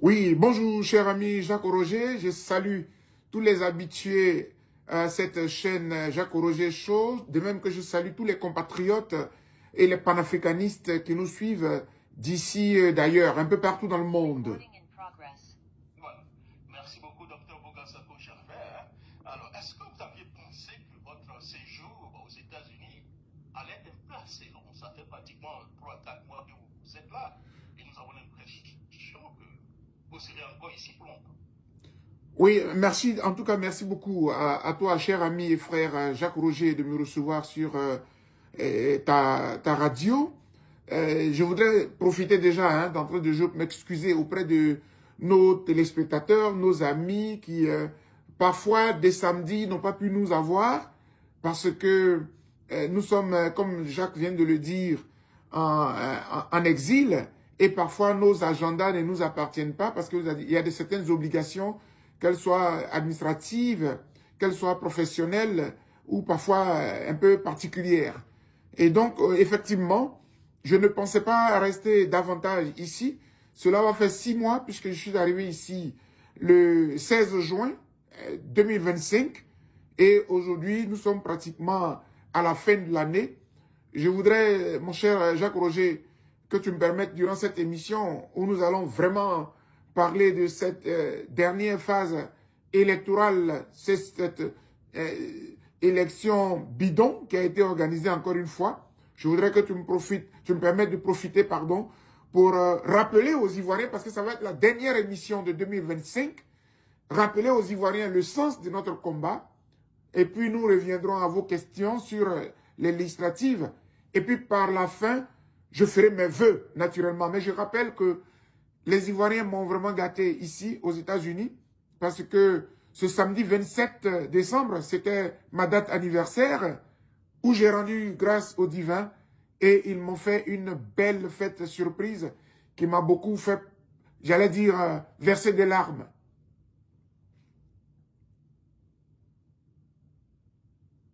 Oui, bonjour cher ami Jacques Roger, je salue tous les habitués à cette chaîne Jacques Roger Show, de même que je salue tous les compatriotes et les panafricanistes qui nous suivent d'ici d'ailleurs, un peu partout dans le monde. Voilà. Merci beaucoup, docteur Bogassako Gervais. Alors, est-ce que vous aviez pensé que votre séjour aux États-Unis allait être un peu assez long? Ça fait pratiquement 3-4 mois que vous êtes là. Et nous avons l'impression que vous serez encore ici pour longtemps. Oui, merci, en tout cas merci beaucoup à toi cher ami et frère Jacques Roger de me recevoir sur ta radio. Je voudrais profiter déjà d'entrée de jeu pour m'excuser auprès de nos téléspectateurs, nos amis qui parfois dès samedi n'ont pas pu nous avoir parce que nous sommes, comme Jacques vient de le dire, en exil et parfois nos agendas ne nous appartiennent pas parce qu'il y a certaines obligations, qu'elles soient administratives, qu'elles soient professionnelles ou parfois un peu particulières. Et donc, effectivement, je ne pensais pas rester davantage ici. Cela va faire 6 mois puisque je suis arrivé ici le 16 juin 2025 et aujourd'hui, nous sommes pratiquement à la fin de l'année. Je voudrais, mon cher Jacques Roger, que tu me permettes durant cette émission où nous allons vraiment parler de cette dernière phase électorale, c'est cette élection bidon qui a été organisée encore une fois. Je voudrais que tu me permettes de profiter, pardon, pour rappeler aux Ivoiriens, parce que ça va être la dernière émission de 2025, rappeler aux Ivoiriens le sens de notre combat, et puis nous reviendrons à vos questions sur les législatives, et puis par la fin, je ferai mes vœux, naturellement. Mais je rappelle que les Ivoiriens m'ont vraiment gâté ici, aux États-Unis, parce que ce samedi 27 décembre, c'était ma date anniversaire, où j'ai rendu grâce au divin, et ils m'ont fait une belle fête surprise qui m'a beaucoup fait, j'allais dire, verser des larmes.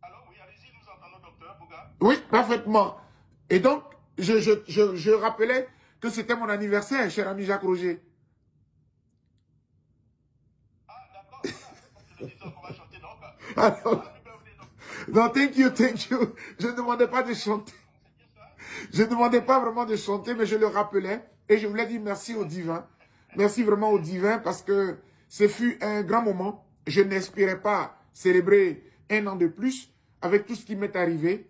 Alors, oui, allez-y, nous entendons, docteur Boga. Oui, parfaitement. Et donc, je rappelais que c'était mon anniversaire, cher ami Jacques Roger. Ah, d'accord, voilà. C'est le 10 ans qu'on va chanter, donc. Alors, Happy birthday, docteur. non, thank you, thank you. Je ne demandais pas de chanter. C'est bien ça? Je ne demandais pas vraiment de chanter, mais je le rappelais. Et je voulais dire merci au divin. Merci vraiment au divin parce que ce fut un grand moment. Je n'espérais pas célébrer un an de plus avec tout ce qui m'est arrivé.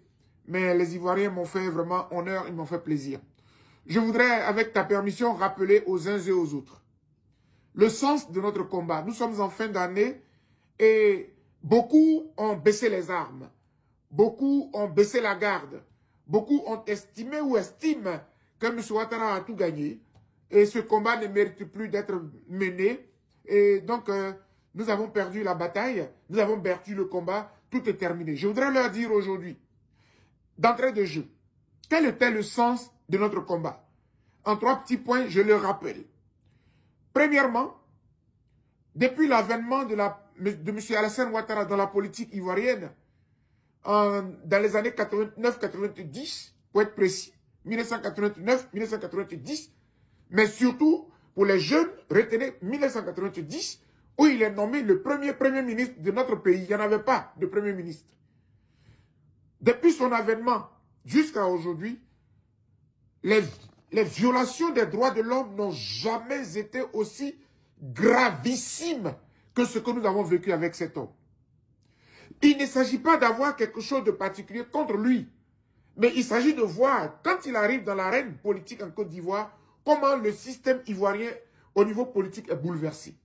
Mais les Ivoiriens m'ont fait vraiment honneur, ils m'ont fait plaisir. Je voudrais, avec ta permission, rappeler aux uns et aux autres le sens de notre combat. Nous sommes en fin d'année et beaucoup ont baissé les armes. Beaucoup ont baissé la garde. Beaucoup ont estimé ou estiment que M. Ouattara a tout gagné. Et ce combat ne mérite plus d'être mené. Et donc, nous avons perdu la bataille. Nous avons perdu le combat. Tout est terminé. Je voudrais leur dire aujourd'hui, d'entrée de jeu, quel était le sens de notre combat? En 3 petits points, je le rappelle. Premièrement, depuis l'avènement de M. Alassane Ouattara dans la politique ivoirienne, dans les années 89-90, pour être précis, 1989-1990, mais surtout pour les jeunes, retenez 1990, où il est nommé le premier ministre de notre pays. Il n'y en avait pas de premier ministre. Depuis son avènement jusqu'à aujourd'hui, les violations des droits de l'homme n'ont jamais été aussi gravissimes que ce que nous avons vécu avec cet homme. Il ne s'agit pas d'avoir quelque chose de particulier contre lui, mais il s'agit de voir, quand il arrive dans l'arène politique en Côte d'Ivoire, comment le système ivoirien au niveau politique est bouleversé.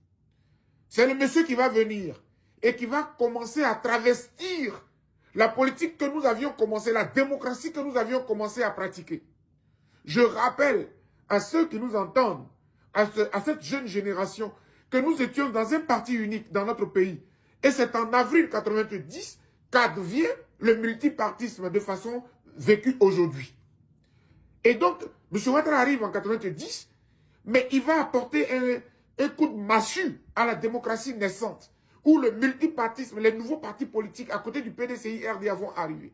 C'est le monsieur qui va venir et qui va commencer à travestir la politique que nous avions commencé, la démocratie que nous avions commencé à pratiquer. Je rappelle à ceux qui nous entendent, à cette jeune génération, que nous étions dans un parti unique dans notre pays. Et c'est en avril 90 qu'advient le multipartisme de façon vécue aujourd'hui. Et donc, M. Ouattara arrive en 90, mais il va apporter un coup de massue à la démocratie naissante, où le multipartisme, les nouveaux partis politiques à côté du PDCI-RD vont arriver.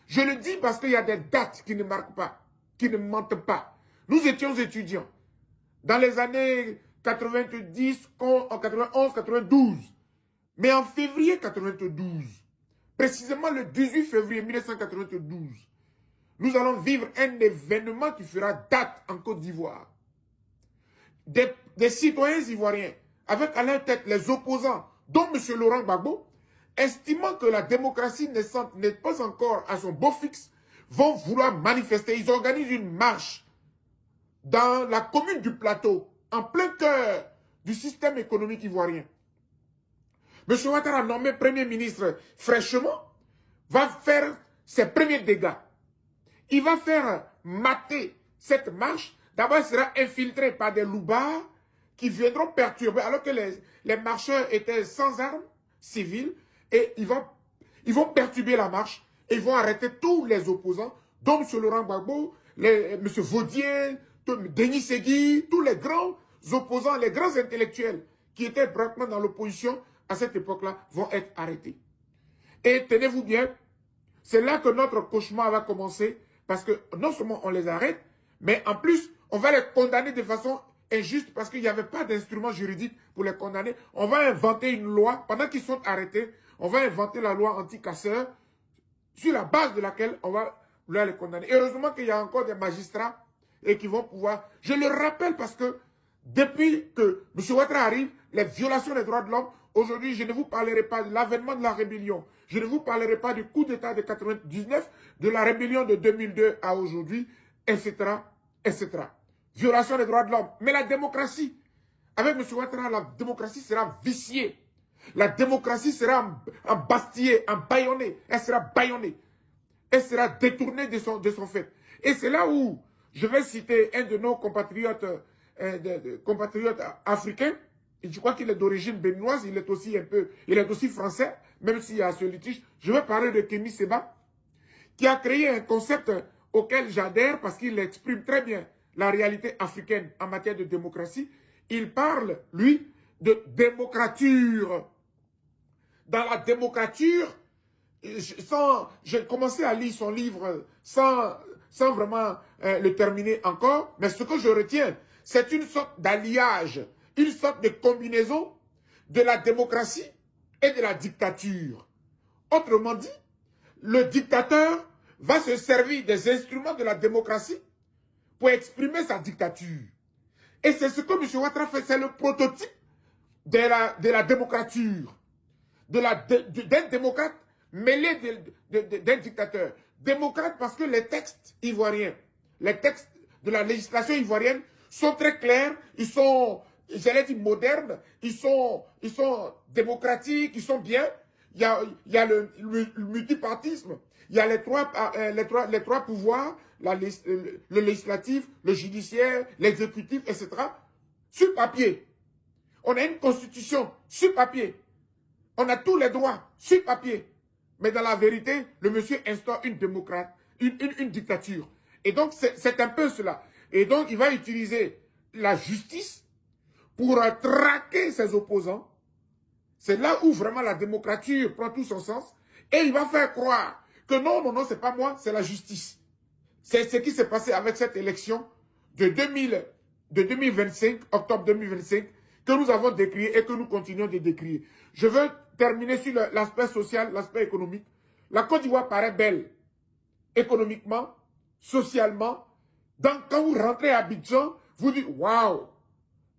Je le dis parce qu'il y a des dates qui ne marquent pas, qui ne mentent pas. Nous étions étudiants. Dans les années 90, en 91, 92. Mais en février 92, précisément le 18 février 1992, nous allons vivre un événement qui fera date en Côte d'Ivoire. Des citoyens ivoiriens, avec à leur tête les opposants, dont M. Laurent Gbagbo, estimant que la démocratie n'est pas encore à son beau fixe, vont vouloir manifester. Ils organisent une marche dans la commune du Plateau, en plein cœur du système économique ivoirien. M. Ouattara, nommé Premier ministre fraîchement, va faire ses premiers dégâts. Il va faire mater cette marche. D'abord, il sera infiltré par des loupards qui viendront perturber, alors que les marcheurs étaient sans armes civiles, et ils vont perturber la marche, et ils vont arrêter tous les opposants, dont M. Laurent Gbagbo, M. Vaudier, Denis Segui, tous les grands opposants, les grands intellectuels qui étaient pratiquement dans l'opposition à cette époque-là vont être arrêtés. Et tenez-vous bien, c'est là que notre cauchemar va commencer, parce que non seulement on les arrête, mais en plus, on va les condamner de façon injuste parce qu'il n'y avait pas d'instrument juridique pour les condamner. On va inventer une loi, pendant qu'ils sont arrêtés, on va inventer la loi anti-casseurs, sur la base de laquelle on va les condamner. Heureusement qu'il y a encore des magistrats et qui vont pouvoir... Je le rappelle parce que depuis que M. Ouattara arrive, les violations des droits de l'homme, aujourd'hui, je ne vous parlerai pas de l'avènement de la rébellion. Je ne vous parlerai pas du coup d'État de 1999, de la rébellion de 2002 à aujourd'hui, etc., etc. Violation des droits de l'homme. Mais la démocratie, avec M. Ouattara, la démocratie sera viciée. La démocratie sera embastillée, embaillonnée. Elle sera baillonnée. Elle sera détournée de son fait. Et c'est là où je vais citer un de nos compatriotes, compatriotes africains. Je crois qu'il est d'origine béninoise, il est aussi français, même s'il y a ce litige. Je vais parler de Kémy Séba, qui a créé un concept auquel j'adhère parce qu'il exprime très bien la réalité africaine en matière de démocratie. Il parle, lui, de démocrature. Dans la démocrature, j'ai commencé à lire son livre sans vraiment le terminer encore, mais ce que je retiens, c'est une sorte d'alliage, une sorte de combinaison de la démocratie et de la dictature. Autrement dit, le dictateur va se servir des instruments de la démocratie pour exprimer sa dictature. Et c'est ce que M. Ouattara fait, c'est le prototype de la démocrature, d'un démocrate mêlé d'un dictateur. Démocrate parce que les textes ivoiriens, les textes de la législation ivoirienne sont très clairs, ils sont, j'allais dire modernes, ils sont démocratiques, ils sont bien. Il y a le multipartisme, il y a les trois pouvoirs, le législatif, le judiciaire, l'exécutif, etc. Sur papier. On a une constitution sur papier. On a tous les droits sur papier. Mais dans la vérité, le monsieur instaure une dictature. Et donc, c'est un peu cela. Et donc, il va utiliser la justice pour traquer ses opposants. C'est là où vraiment la démocrature prend tout son sens. Et il va faire croire que non, c'est pas moi, c'est la justice. C'est ce qui s'est passé avec cette élection de 2025, octobre 2025, que nous avons décrié et que nous continuons de décrire. Je veux terminer sur l'aspect social, l'aspect économique. La Côte d'Ivoire paraît belle, économiquement, socialement. Donc, quand vous rentrez à Abidjan, vous dites « Waouh !»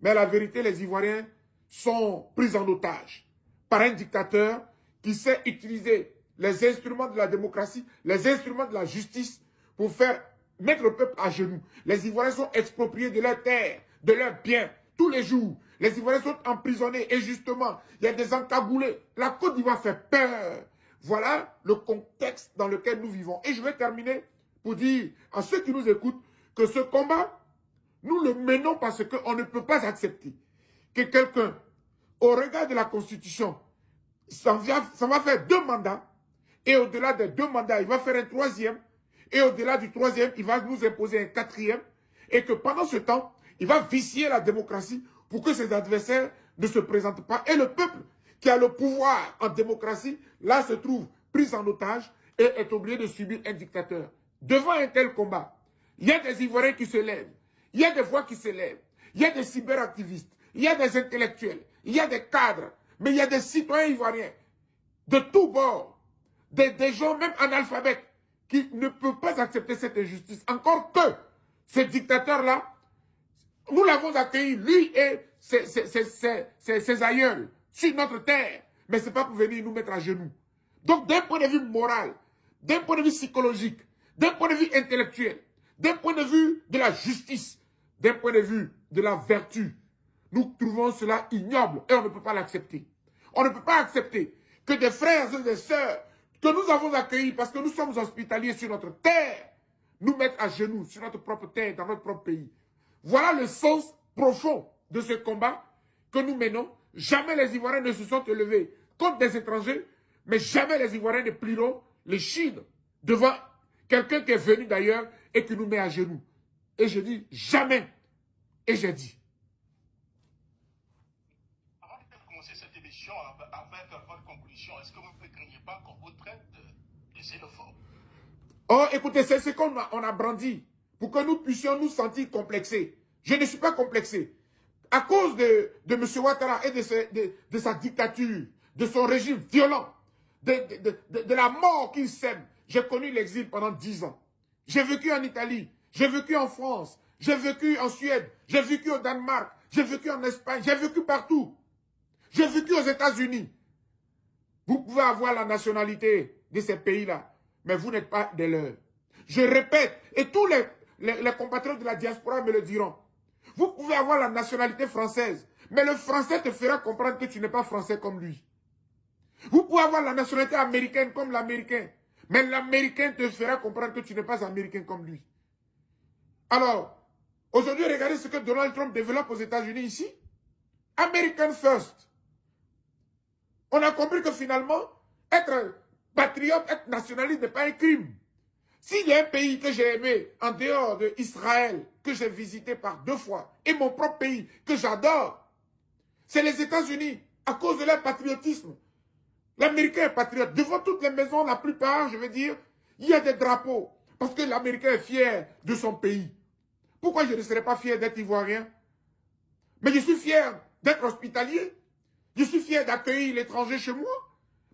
Mais la vérité, les Ivoiriens sont pris en otage par un dictateur qui sait utiliser les instruments de la démocratie, les instruments de la justice pour faire mettre le peuple à genoux. Les Ivoiriens sont expropriés de leurs terres, de leurs biens, tous les jours. Les Ivoiriens sont emprisonnés injustement. Il y a des encagoulés. La Côte d'Ivoire fait peur. Voilà le contexte dans lequel nous vivons. Et je vais terminer pour dire à ceux qui nous écoutent que ce combat, nous le menons parce qu'on ne peut pas accepter que quelqu'un, au regard de la Constitution, ça va faire 2 mandats. Et au-delà des 2 mandats, il va faire un 3e. Et au-delà du 3e, il va nous imposer un 4e. Et que pendant ce temps, il va vicier la démocratie pour que ses adversaires ne se présentent pas. Et le peuple qui a le pouvoir en démocratie, là se trouve pris en otage et est obligé de subir un dictateur. Devant un tel combat, il y a des Ivoiriens qui se lèvent, il y a des voix qui se lèvent, il y a des cyberactivistes, il y a des intellectuels, il y a des cadres, mais il y a des citoyens ivoiriens de tous bords, des gens même analphabètes qui ne peuvent pas accepter cette injustice. Encore que ce dictateur-là, nous l'avons accueilli, lui et ses aïeuls, sur notre terre. Mais ce n'est pas pour venir nous mettre à genoux. Donc, d'un point de vue moral, d'un point de vue psychologique, d'un point de vue intellectuel, d'un point de vue de la justice, d'un point de vue de la vertu, nous trouvons cela ignoble et on ne peut pas l'accepter. On ne peut pas accepter que des frères et des sœurs que nous avons accueillis parce que nous sommes hospitaliers sur notre terre, nous mettent à genoux sur notre propre terre, dans notre propre pays. Voilà le sens profond de ce combat que nous menons. Jamais les Ivoiriens ne se sont élevés contre des étrangers, mais jamais les Ivoiriens ne plieront les chines devant quelqu'un qui est venu d'ailleurs et qui nous met à genoux. Et je dis jamais. Et j'ai dit. Avant de commencer cette émission avec votre conclusion, est-ce que vous ne craignez pas qu'on vous traite de xénophobe? Oh, écoutez, c'est ce qu'on a brandi pour que nous puissions nous sentir complexés. Je ne suis pas complexé. À cause de M. Ouattara et de sa dictature, de son régime violent, de la mort qu'il sème, j'ai connu l'exil pendant 10 ans. J'ai vécu en Italie, j'ai vécu en France, j'ai vécu en Suède, j'ai vécu au Danemark, j'ai vécu en Espagne, j'ai vécu partout. J'ai vécu aux États-Unis. Vous pouvez avoir la nationalité de ces pays-là, mais vous n'êtes pas des leurs. Je répète, et tous les compatriotes de la diaspora me le diront. Vous pouvez avoir la nationalité française, mais le français te fera comprendre que tu n'es pas français comme lui. Vous pouvez avoir la nationalité américaine comme l'américain, mais l'américain te fera comprendre que tu n'es pas américain comme lui. Alors, aujourd'hui, regardez ce que Donald Trump développe aux États-Unis ici. American First. On a compris que finalement, être patriote, être nationaliste n'est pas un crime. S'il y a un pays que j'ai aimé en dehors d'Israël, que j'ai visité par 2 fois, et mon propre pays que j'adore, c'est les États-Unis, à cause de leur patriotisme. L'Américain est patriote. Devant toutes les maisons, la plupart, je veux dire, il y a des drapeaux. Parce que l'Américain est fier de son pays. Pourquoi je ne serais pas fier d'être ivoirien? Mais je suis fier d'être hospitalier. Je suis fier d'accueillir l'étranger chez moi.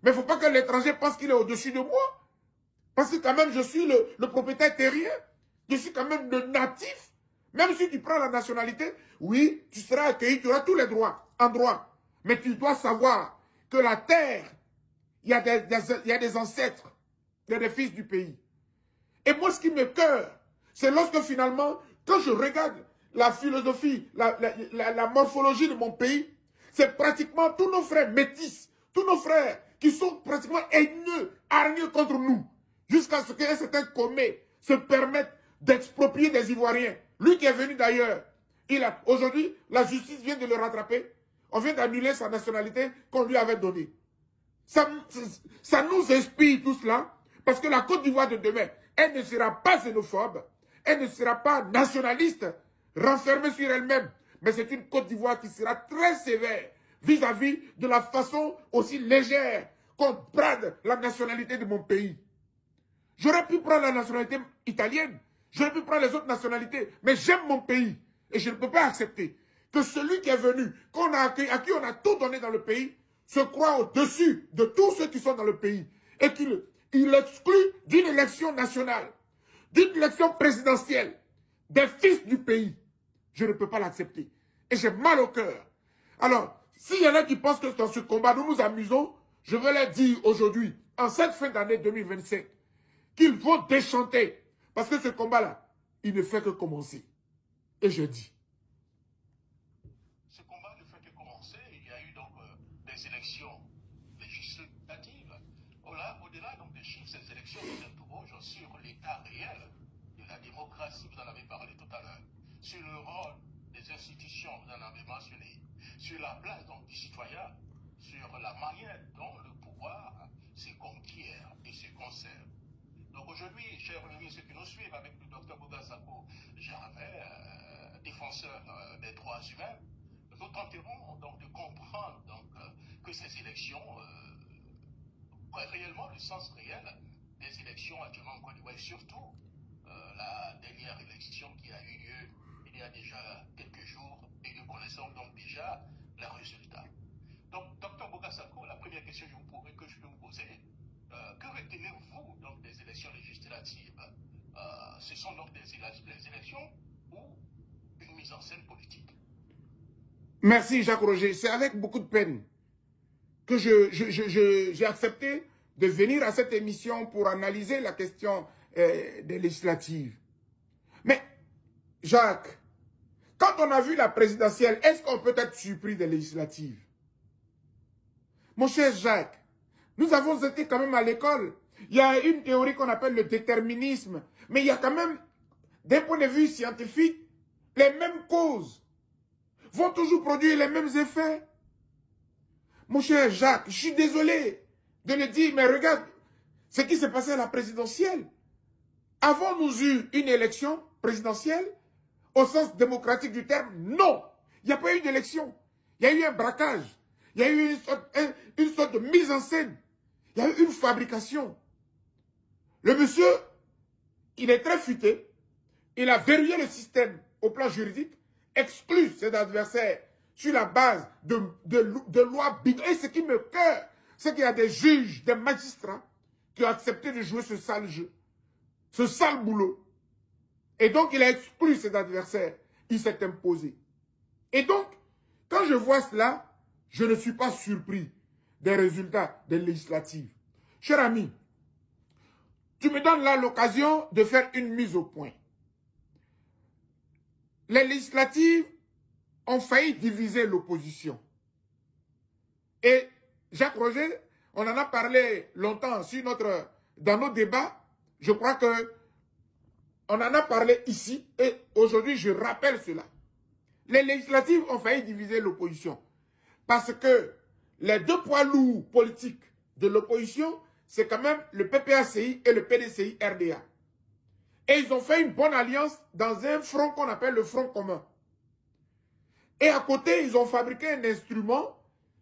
Mais il ne faut pas que l'étranger pense qu'il est au-dessus de moi. Parce que quand même, je suis le propriétaire terrien. Je suis quand même le natif. Même si tu prends la nationalité, oui, tu seras accueilli, tu auras tous les droits, en droit. Mais tu dois savoir que la terre, il y a des ancêtres, il y a des fils du pays. Et moi, ce qui me cœur, c'est lorsque finalement, quand je regarde la philosophie, la morphologie de mon pays, c'est pratiquement tous nos frères métis, tous nos frères qui sont pratiquement haineux, hargneux contre nous, jusqu'à ce qu'un certain Comé se permette d'exproprier des Ivoiriens. Lui qui est venu d'ailleurs, aujourd'hui, la justice vient de le rattraper. On vient d'annuler sa nationalité qu'on lui avait donnée. Ça nous inspire tout cela, parce que la Côte d'Ivoire de demain, elle ne sera pas xénophobe, elle ne sera pas nationaliste, renfermée sur elle-même, mais c'est une Côte d'Ivoire qui sera très sévère vis-à-vis de la façon aussi légère qu'on brade la nationalité de mon pays. J'aurais pu prendre la nationalité italienne, j'aurais pu prendre les autres nationalités, mais j'aime mon pays et je ne peux pas accepter que celui qui est venu, qu'on a accueilli, à qui on a tout donné dans le pays, se croit au-dessus de tous ceux qui sont dans le pays et qu'il exclut d'une élection nationale, d'une élection présidentielle, des fils du pays. Je ne peux pas l'accepter. Et j'ai mal au cœur. Alors, s'il y en a qui pensent que dans ce combat, nous nous amusons, je veux leur dire aujourd'hui, en cette fin d'année 2025, qu'ils vont déchanter. Parce que ce combat-là, il ne fait que commencer. Et je dis. Ce combat ne fait que commencer. Il y a eu donc des élections législatives. Au-delà donc des chiffres, ces élections nous interrogent sur l'état réel de la démocratie, vous en avez parlé tout à l'heure, sur le rôle des institutions, vous en avez mentionné, sur la place donc, du citoyen, sur la manière dont le pouvoir se conquiert et se conserve. Donc aujourd'hui, chers amis, ceux qui nous suivent avec le docteur Bougassako Gervais, défenseur des droits humains, nous tenterons donc de comprendre donc, que ces élections, réellement le sens réel des élections actuellement en Côte d'Ivoire, et surtout la dernière élection qui a eu lieu il y a déjà quelques jours, et nous connaissons donc déjà déjà les résultats. Donc, Dr Bogassako, la première question que je peux vous poser, que retenez-vous donc des élections législatives? Ce sont donc des élections ou une mise en scène politique? Merci Jacques Roger. C'est avec beaucoup de peine que j'ai accepté de venir à cette émission pour analyser la question des législatives. Mais, Jacques, quand on a vu la présidentielle, est-ce qu'on peut être surpris des législatives? Mon cher Jacques, nous avons été quand même à l'école. Il y a une théorie qu'on appelle le déterminisme. Mais il y a quand même, d'un point de vue scientifique, les mêmes causes vont toujours produire les mêmes effets. Mon cher Jacques, je suis désolé de le dire, mais regarde ce qui s'est passé à la présidentielle. Avons-nous eu une élection présidentielle au sens démocratique du terme? Non. Il n'y a pas eu d'élection. Il y a eu un braquage. Il y a eu une sorte de mise en scène. Il y a eu une fabrication. Le monsieur, il est très futé. Il a verrouillé le système au plan juridique, exclut ses adversaires sur la base de lois bidons. Et ce qui me cœur, c'est qu'il y a des juges, des magistrats qui ont accepté de jouer ce sale jeu, ce sale boulot. Et donc, il a exclu ses adversaires. Il s'est imposé. Et donc, quand je vois cela, je ne suis pas surpris des résultats des législatives. Cher ami, tu me donnes là l'occasion de faire une mise au point. Les législatives ont failli diviser l'opposition. Et Jacques Roger, on en a parlé longtemps dans nos débats. Je crois que on en a parlé ici et aujourd'hui je rappelle cela. Les législatives ont failli diviser l'opposition parce que les deux poids lourds politiques de l'opposition, c'est quand même le PPACI et le PDCI RDA. Et ils ont fait une bonne alliance dans un front qu'on appelle le Front commun. Et à côté, ils ont fabriqué un instrument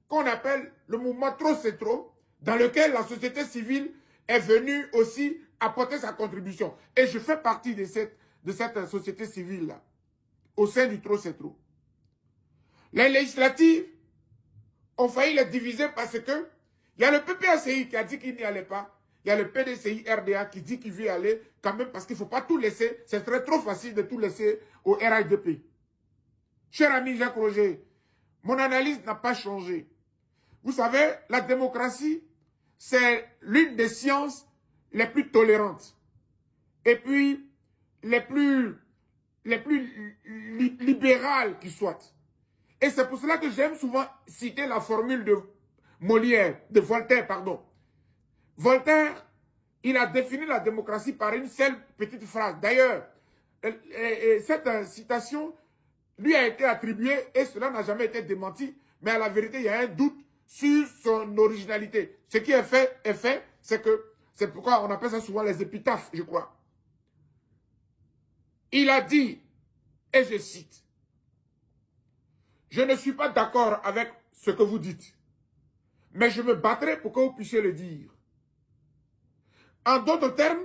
qu'on appelle le mouvement Trop c'est trop, dans lequel la société civile est venue aussi apporter sa contribution. Et je fais partie de cette société civile-là, au sein du Trop c'est trop. Les législatives ont failli les diviser parce que il y a le PPACI qui a dit qu'il n'y allait pas. Il y a le PDCI RDA qui dit qu'il veut y aller quand même parce qu'il ne faut pas tout laisser. Ce serait trop facile de tout laisser au RHDP. Cher ami Jacques Roger, mon analyse n'a pas changé. Vous savez, la démocratie, c'est l'une des sciences les plus tolérantes. Et puis, les plus libérales qui soient. Et c'est pour cela que j'aime souvent citer la formule de Voltaire, pardon. Voltaire, il a défini la démocratie par une seule petite phrase. D'ailleurs, cette citation lui a été attribuée et cela n'a jamais été démenti. Mais à la vérité, il y a un doute sur son originalité. Ce qui est fait, c'est pourquoi on appelle ça souvent les épitaphes, je crois. Il a dit, et je cite, « Je ne suis pas d'accord avec ce que vous dites, mais je me battrai pour que vous puissiez le dire. » En d'autres termes,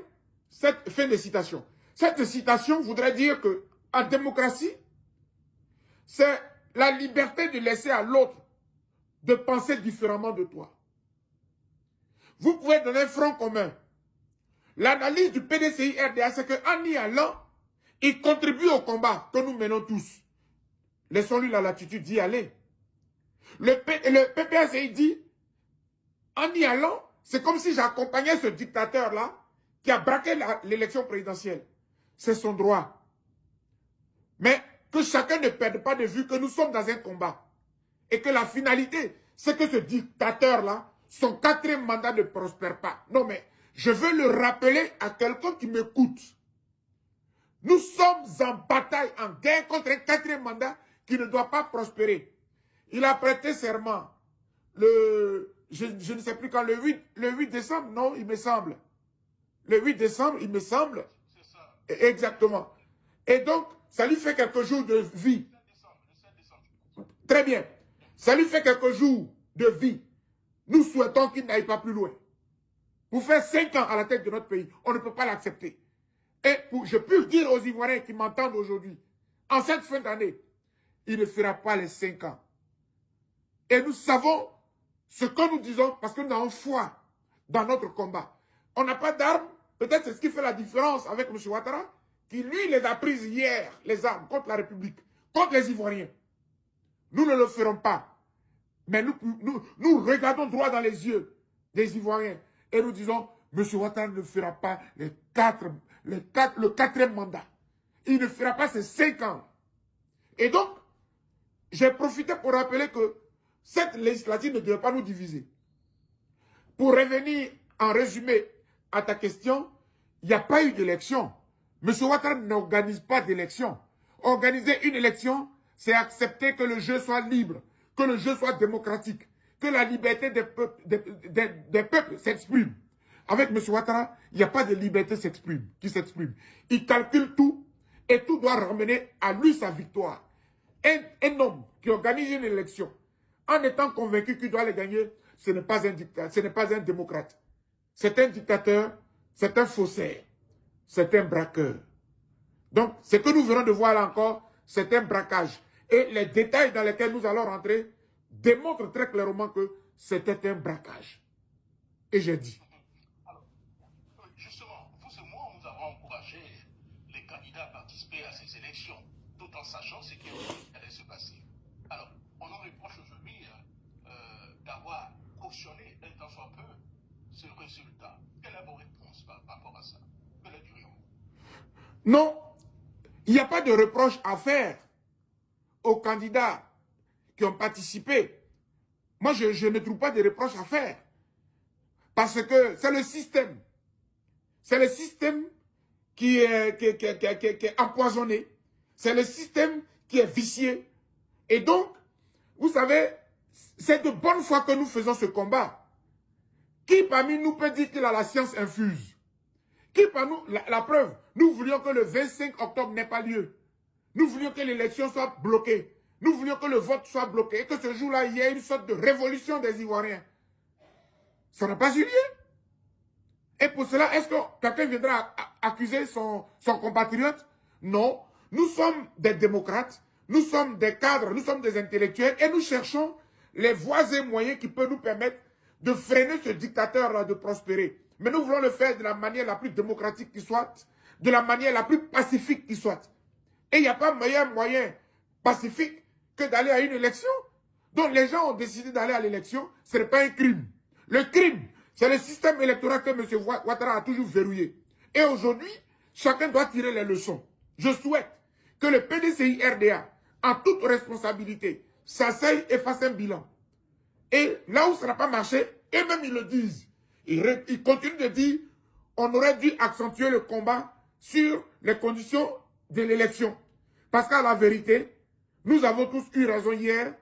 cette fin de citation. Cette citation voudrait dire que, en démocratie, c'est la liberté de laisser à l'autre de penser différemment de toi. Vous pouvez donner un front commun. L'analyse du PDCI RDA, c'est qu'en y allant, il contribue au combat que nous menons tous. Laissons-lui la latitude d'y aller. Le PPACI dit, en y allant, c'est comme si j'accompagnais ce dictateur-là qui a braqué l'élection présidentielle. C'est son droit. Mais que chacun ne perde pas de vue que nous sommes dans un combat. Et que la finalité, c'est que ce dictateur-là, son 4e mandat ne prospère pas. Non mais, je veux le rappeler à quelqu'un qui m'écoute. Nous sommes en bataille, en guerre contre un 4e mandat qui ne doit pas prospérer. Il a prêté serment je ne sais plus quand, le 8 décembre, non, il me semble. Le 8 décembre, il me semble. C'est ça. Exactement. Et donc, ça lui fait quelques jours de vie. Le 7 décembre. Très bien. Ça lui fait quelques jours de vie. Nous souhaitons qu'il n'aille pas plus loin. Pour faire 5 ans à la tête de notre pays, on ne peut pas l'accepter. Et je peux dire aux Ivoiriens qui m'entendent aujourd'hui, en cette fin d'année, il ne fera pas les 5 ans. Et nous savons ce que nous disons parce que nous avons foi dans notre combat. On n'a pas d'armes. Peut-être c'est ce qui fait la différence avec M. Ouattara, qui lui les a prises hier, les armes, contre la République, contre les Ivoiriens. Nous ne le ferons pas. Mais nous regardons droit dans les yeux des Ivoiriens et nous disons, M. Ouattara ne fera pas le quatrième mandat. Il ne fera pas ses 5 ans. Et donc, j'ai profité pour rappeler que cette législative ne devait pas nous diviser. Pour revenir en résumé à ta question, il n'y a pas eu d'élection. M. Ouattara n'organise pas d'élection. Organiser une élection, c'est accepter que le jeu soit libre, que le jeu soit démocratique, que la liberté des peuples s'exprime. Avec M. Ouattara, il n'y a pas de liberté qui s'exprime. Il calcule tout et tout doit ramener à lui sa victoire. Un homme qui organise une élection en étant convaincu qu'il doit les gagner, ce n'est pas un dictateur, ce n'est pas un démocrate. C'est un dictateur, c'est un faussaire, c'est un braqueur. Donc, ce que nous venons de voir là encore, c'est un braquage. Et les détails dans lesquels nous allons rentrer démontrent très clairement que c'était un braquage. Et j'ai dit. Alors, justement, vous et moi, nous avons encouragé les candidats à participer à ces élections, tout en sachant ce qui allait se passer. Alors, on en reproche aujourd'hui d'avoir cautionné un tant soit peu ce résultat. Quelle est vos réponses par rapport à ça? Que le dirions-vous? Non, il n'y a pas de reproche à faire aux candidats qui ont participé. Moi, je ne trouve pas de reproche à faire. Parce que c'est le système. C'est le système qui est empoisonné. C'est le système qui est vicié. Et donc, vous savez, c'est de bonne foi que nous faisons ce combat. Qui parmi nous peut dire qu'il a la science infuse? Qui parmi nous, la preuve, nous voulions que le 25 octobre n'ait pas lieu. Nous voulions que l'élection soit bloquée. Nous voulions que le vote soit bloqué. Et que ce jour-là, il y ait une sorte de révolution des Ivoiriens. Ça n'a pas eu lieu. Et pour cela, est-ce que quelqu'un viendra accuser son compatriote? Non. Nous sommes des démocrates. Nous sommes des cadres. Nous sommes des intellectuels. Et nous cherchons les voies et moyens qui peuvent nous permettre de freiner ce dictateur-là de prospérer. Mais nous voulons le faire de la manière la plus démocratique qui soit, de la manière la plus pacifique qui soit. Et il n'y a pas meilleur moyen pacifique que d'aller à une élection. Donc les gens ont décidé d'aller à l'élection, ce n'est pas un crime. Le crime, c'est le système électoral que M. Ouattara a toujours verrouillé. Et aujourd'hui, chacun doit tirer les leçons. Je souhaite que le PDCI-RDA, en toute responsabilité, s'asseye et fasse un bilan. Et là où ça n'a pas marché, et même ils le disent, ils continuent de dire, on aurait dû accentuer le combat sur les conditions de l'élection. Parce qu'à la vérité, nous avons tous eu raison hier,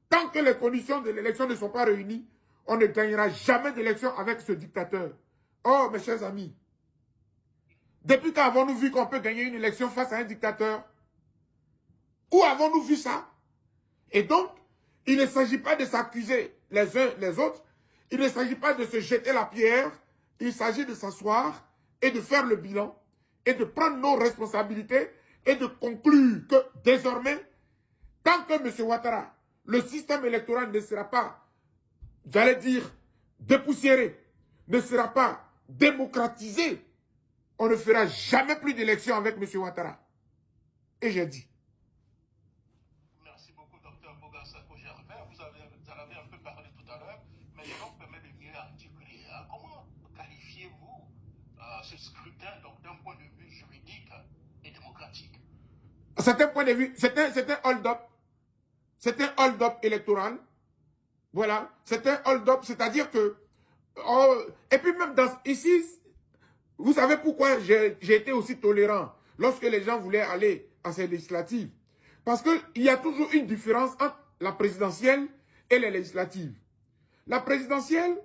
tant que les conditions de l'élection ne sont pas réunies, on ne gagnera jamais d'élection avec ce dictateur. Oh, mes chers amis, depuis quand avons-nous vu qu'on peut gagner une élection face à un dictateur? Où avons-nous vu ça? Et donc, il ne s'agit pas de s'accuser les uns les autres, il ne s'agit pas de se jeter la pierre, il s'agit de s'asseoir et de faire le bilan et de prendre nos responsabilités et de conclure que désormais, tant que M. Ouattara, le système électoral ne sera pas, j'allais dire, dépoussiéré, ne sera pas démocratisé, on ne fera jamais plus d'élection avec M. Ouattara. Et j'ai dit. Merci beaucoup, Dr Bogansako Gervais. Vous en avez un peu parlé tout à l'heure, mais je vous permets de mieux articuler. Comment qualifiez-vous ce scrutin d'un point de vue juridique et démocratique? C'est un point de vue, c'est un hold-up. C'est un hold-up électoral. Voilà. C'est un hold-up, c'est-à-dire que... Oh, et puis même ici, vous savez pourquoi j'ai été aussi tolérant lorsque les gens voulaient aller à ces législatives. Parce qu'il y a toujours une différence entre la présidentielle et les législatives. La présidentielle,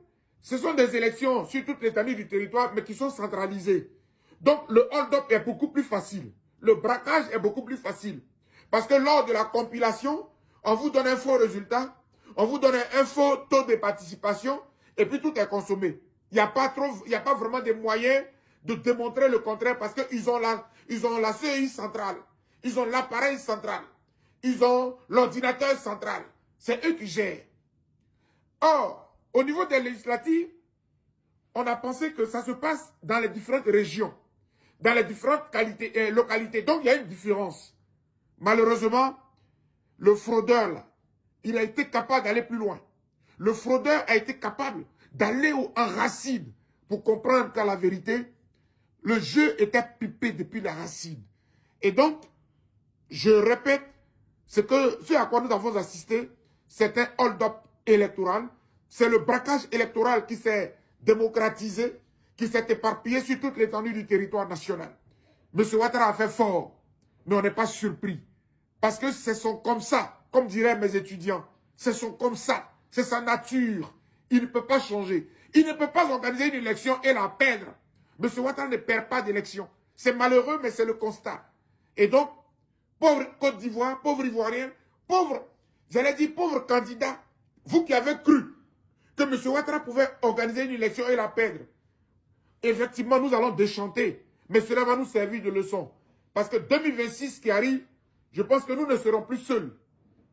ce sont des élections sur toute l'étendue du territoire, mais qui sont centralisées. Donc le hold-up est beaucoup plus facile. Le braquage est beaucoup plus facile. Parce que lors de la compilation, on vous donne un faux résultat, on vous donne un faux taux de participation, et puis tout est consommé. Il n'y a pas vraiment des moyens de démontrer le contraire parce qu'ils ont la CEI centrale, ils ont l'appareil central, ils ont l'ordinateur central. C'est eux qui gèrent. Or, au niveau des législatives, on a pensé que ça se passe dans les différentes régions, dans les différentes localités. Donc, il y a une différence. Malheureusement, le fraudeur, là, il a été capable d'aller plus loin. Le fraudeur a été capable d'aller en racine pour comprendre qu'à la vérité, le jeu était pipé depuis la racine. Et donc, je répète, ce à quoi nous avons assisté, c'est un hold-up électoral. C'est le braquage électoral qui s'est démocratisé, qui s'est éparpillé sur toute l'étendue du territoire national. M. Ouattara a fait fort, mais on n'est pas surpris. Parce que ce sont comme ça, comme diraient mes étudiants, ce sont comme ça, c'est sa nature. Il ne peut pas changer. Il ne peut pas organiser une élection et la perdre. M. Ouattara ne perd pas d'élection. C'est malheureux, mais c'est le constat. Et donc, pauvre Côte d'Ivoire, pauvre Ivoirien, pauvre, j'allais dire pauvre candidat, vous qui avez cru que M. Ouattara pouvait organiser une élection et la perdre. Effectivement, nous allons déchanter, mais cela va nous servir de leçon. Parce que 2026 qui arrive, je pense que nous ne serons plus seuls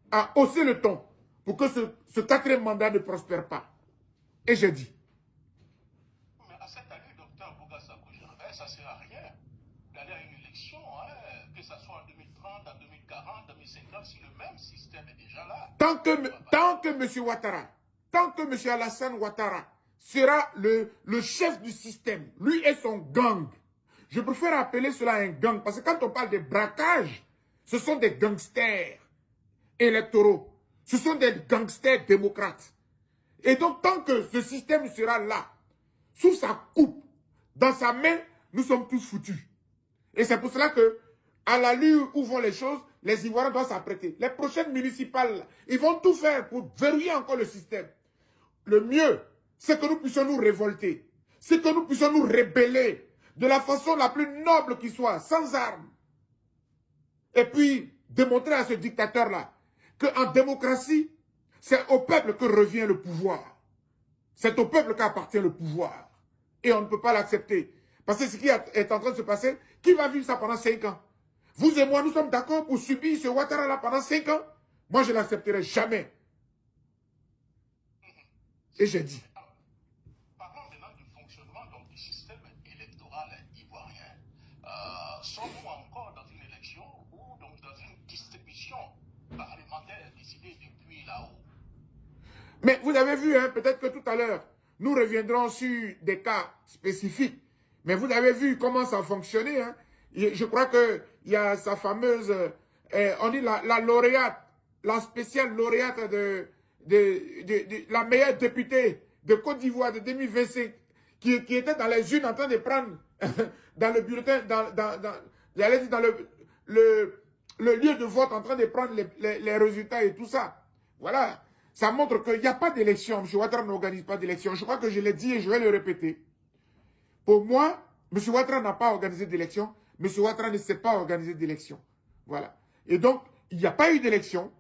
à hausser le ton pour que ce quatrième mandat ne prospère pas. Et j'ai dit. Mais à cette année, docteur Bougassako-Gervais, ça ne sert à rien d'aller à une élection, hein, que ce soit en 2030, en 2040, en 2050, si le même système est déjà là. Tant que M. Ouattara, tant que M. Alassane Ouattara sera le chef du système, lui et son gang, je préfère appeler cela un gang, parce que quand on parle de braquage, ce sont des gangsters électoraux, ce sont des gangsters démocrates. Et donc, tant que ce système sera là, sous sa coupe, dans sa main, nous sommes tous foutus. Et c'est pour cela que, à l'allure où vont les choses, les Ivoiriens doivent s'apprêter. Les prochaines municipales, ils vont tout faire pour verrouiller encore le système. Le mieux, c'est que nous puissions nous révolter. C'est que nous puissions nous rebeller de la façon la plus noble qui soit, sans armes. Et puis, démontrer à ce dictateur-là qu'en démocratie, c'est au peuple que revient le pouvoir. C'est au peuple qu'appartient le pouvoir. Et on ne peut pas l'accepter. Parce que ce qui est en train de se passer, qui va vivre ça pendant 5 ans? Vous et moi, nous sommes d'accord pour subir ce Ouattara-là pendant 5 ans? Moi, je ne l'accepterai jamais. Et j'ai dit. Parlons maintenant du fonctionnement donc, du système électoral ivoirien. Sommes-nous encore dans une élection ou donc dans une distribution parlementaire décidée depuis là-haut? Mais vous avez vu, hein, peut-être que tout à l'heure, nous reviendrons sur des cas spécifiques. Mais vous avez vu comment ça a fonctionné. Hein. Je crois qu'il y a sa fameuse, on dit la lauréate, la spéciale lauréate de la meilleure députée de Côte d'Ivoire de 2025, qui était dans les urnes en train de prendre dans le bulletin, j'allais dire dans le lieu de vote en train de prendre les résultats et tout ça. Voilà. Ça montre qu'il n'y a pas d'élection. M. Ouattara n'organise pas d'élection. Je crois que je l'ai dit et je vais le répéter. Pour moi, M. Ouattara n'a pas organisé d'élection. M. Ouattara ne sait pas organiser d'élection. Voilà. Et donc, il n'y a pas eu d'élection.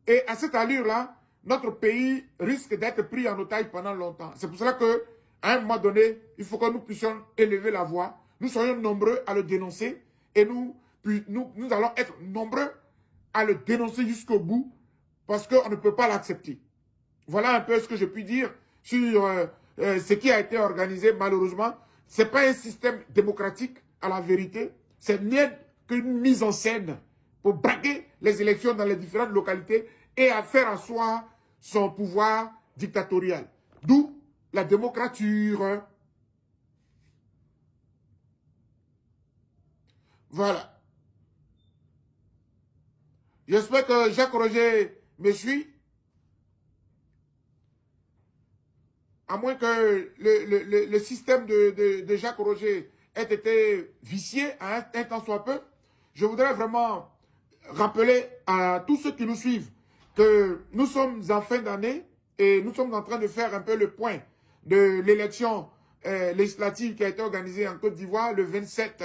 Et à cette allure-là, notre pays risque d'être pris en otage pendant longtemps. C'est pour cela que, à un moment donné, il faut que nous puissions élever la voix. Nous soyons nombreux à le dénoncer. Et nous allons être nombreux à le dénoncer jusqu'au bout. Parce qu'on ne peut pas l'accepter. Voilà un peu ce que je puis dire sur ce qui a été organisé, malheureusement. Ce n'est pas un système démocratique, à la vérité. C'est rien qu'une mise en scène pour braquer les élections dans les différentes localités et à faire asseoir son pouvoir dictatorial. D'où la démocrature. Voilà. J'espère que Jacques Roger me suit. À moins que le système de Jacques Roger ait été vicié à un temps soit peu, je voudrais vraiment rappeler à tous ceux qui nous suivent que nous sommes en fin d'année et nous sommes en train de faire un peu le point de l'élection législative qui a été organisée en Côte d'Ivoire le 27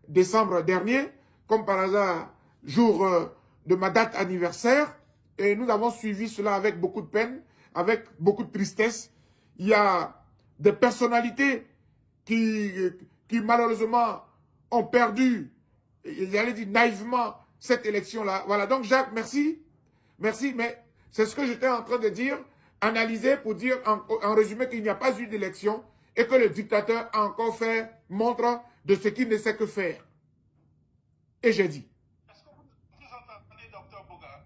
décembre dernier, comme par hasard, jour de ma date anniversaire. Et nous avons suivi cela avec beaucoup de peine, avec beaucoup de tristesse. Il y a des personnalités qui malheureusement ont perdu, j'allais dire naïvement, cette élection-là. Voilà, donc Jacques, merci. Merci, mais c'est ce que j'étais en train de dire. analyser pour dire en résumé qu'il n'y a pas eu d'élection et que le dictateur a encore fait montre de ce qu'il ne sait que faire. Et j'ai dit. Est-ce que vous entendez, docteur Boga?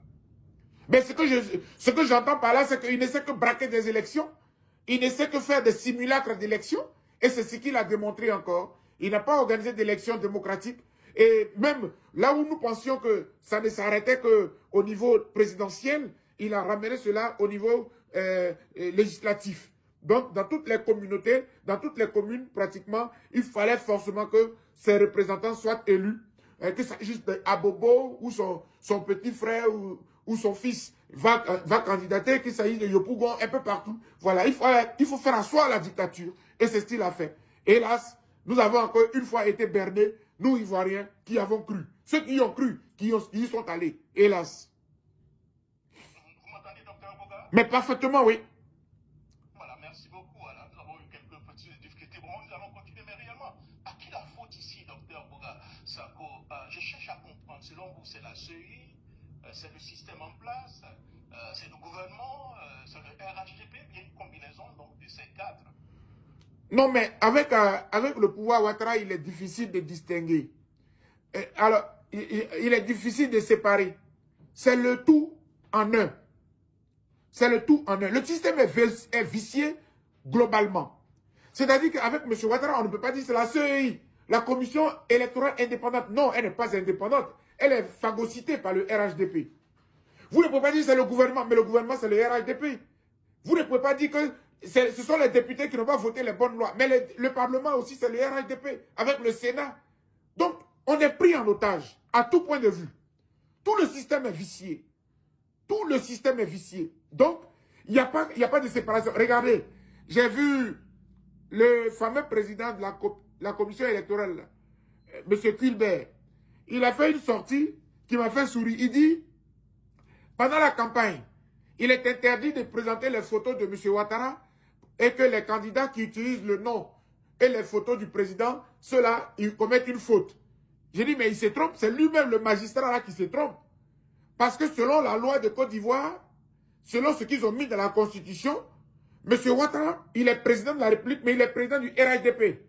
Mais ce que j'entends par là, c'est qu'il ne sait que braquer des élections. Il ne sait que faire des simulacres d'élections. Et c'est ce qu'il a démontré encore. Il n'a pas organisé d'élections démocratiques. Et même là où nous pensions que ça ne s'arrêtait qu'au niveau présidentiel, il a ramené cela au niveau législatif. Donc, dans toutes les communautés, dans toutes les communes, pratiquement, il fallait forcément que ces représentants soient élus. Que ça juste d'Abobo ou son petit frère ou son fils va candidater, qu'il s'agisse de Yopougon, un peu partout. Voilà, il faut faire asseoir la dictature. Et c'est ce qu'il a fait. Hélas, nous avons encore une fois été bernés, nous Ivoiriens, qui avons cru. Ceux qui y ont cru, qui y sont allés. Hélas. Vous m'entendez, docteur Boga? Mais parfaitement, oui. Voilà, merci beaucoup. Alors, nous avons eu quelques petites difficultés. Bon, nous allons continuer, mais réellement, à qui la faute ici, docteur Boga Sako? Je cherche à comprendre. Selon vous, c'est la CEI, c'est le système en place, c'est le gouvernement, c'est le RHDP, bien une combinaison donc, de ces quatre. Non, mais avec le pouvoir Ouattara, il est difficile de distinguer. Alors, il est difficile de séparer. C'est le tout en un. C'est le tout en un. Le système est vicié globalement. C'est-à-dire qu'avec M. Ouattara, on ne peut pas dire c'est la CEI, la commission électorale indépendante. Non, elle n'est pas indépendante. Elle est phagocytée par le RHDP. Vous ne pouvez pas dire c'est le gouvernement, mais le gouvernement c'est le RHDP. Vous ne pouvez pas dire que ce sont les députés qui n'ont pas voté les bonnes lois. Mais le Parlement aussi c'est le RHDP avec le Sénat. Donc, on est pris en otage à tout point de vue. Tout le système est vicié. Tout le système est vicié. Donc, il n'y a pas de séparation. Regardez, j'ai vu le fameux président de la commission électorale, M. Kilbert. Il a fait une sortie qui m'a fait sourire. Il dit, pendant la campagne, il est interdit de présenter les photos de M. Ouattara et que les candidats qui utilisent le nom et les photos du président, ceux-là, ils commettent une faute. J'ai dit, mais il se trompe. C'est lui-même le magistrat là qui se trompe. Parce que selon la loi de Côte d'Ivoire, selon ce qu'ils ont mis dans la Constitution, M. Ouattara, il est président de la République, mais il est président du RHDP.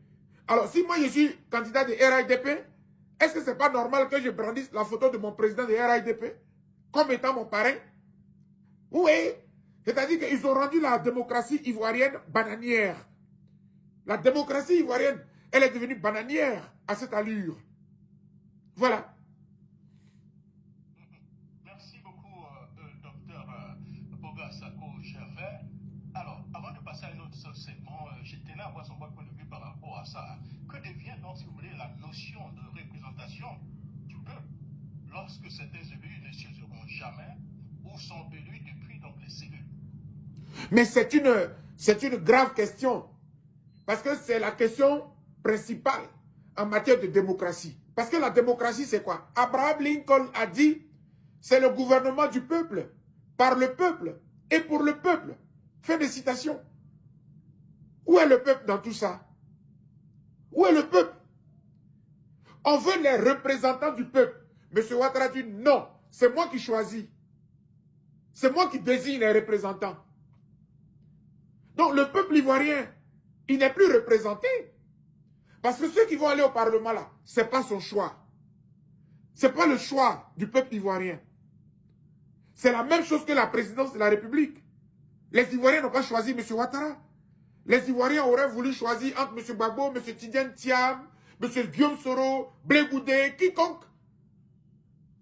Alors, si moi je suis candidat de RHDP, est-ce que c'est pas normal que je brandisse la photo de mon président de RHDP comme étant mon parrain? Oui. C'est-à-dire qu'ils ont rendu la démocratie ivoirienne bananière. La démocratie ivoirienne, elle est devenue bananière à cette allure. Voilà. Merci beaucoup, docteur Boga Sako Gervais. Alors, avant de passer à un autre segment, je tenais à avoir son point de vue par rapport à ça. Que devient donc, si vous voulez, la notion de représentation du peuple lorsque certains élus ne siégeront jamais ou sont élus depuis donc les cellules? Mais c'est une grave question. Parce que c'est la question principale en matière de démocratie. Parce que la démocratie, c'est quoi? Abraham Lincoln a dit, c'est le gouvernement du peuple, par le peuple et pour le peuple. Fin de citation. Où est le peuple dans tout ça? Où est le peuple? On veut les représentants du peuple. M. Ouattara dit non, c'est moi qui choisis. C'est moi qui désigne les représentants. Donc le peuple ivoirien, il n'est plus représenté. Parce que ceux qui vont aller au Parlement là, ce n'est pas son choix. Ce n'est pas le choix du peuple ivoirien. C'est la même chose que la présidence de la République. Les Ivoiriens n'ont pas choisi M. Ouattara. Les Ivoiriens auraient voulu choisir entre M. Gbagbo, M. Tidjane Thiam, M. Guillaume Soro, Blé Goudé, quiconque.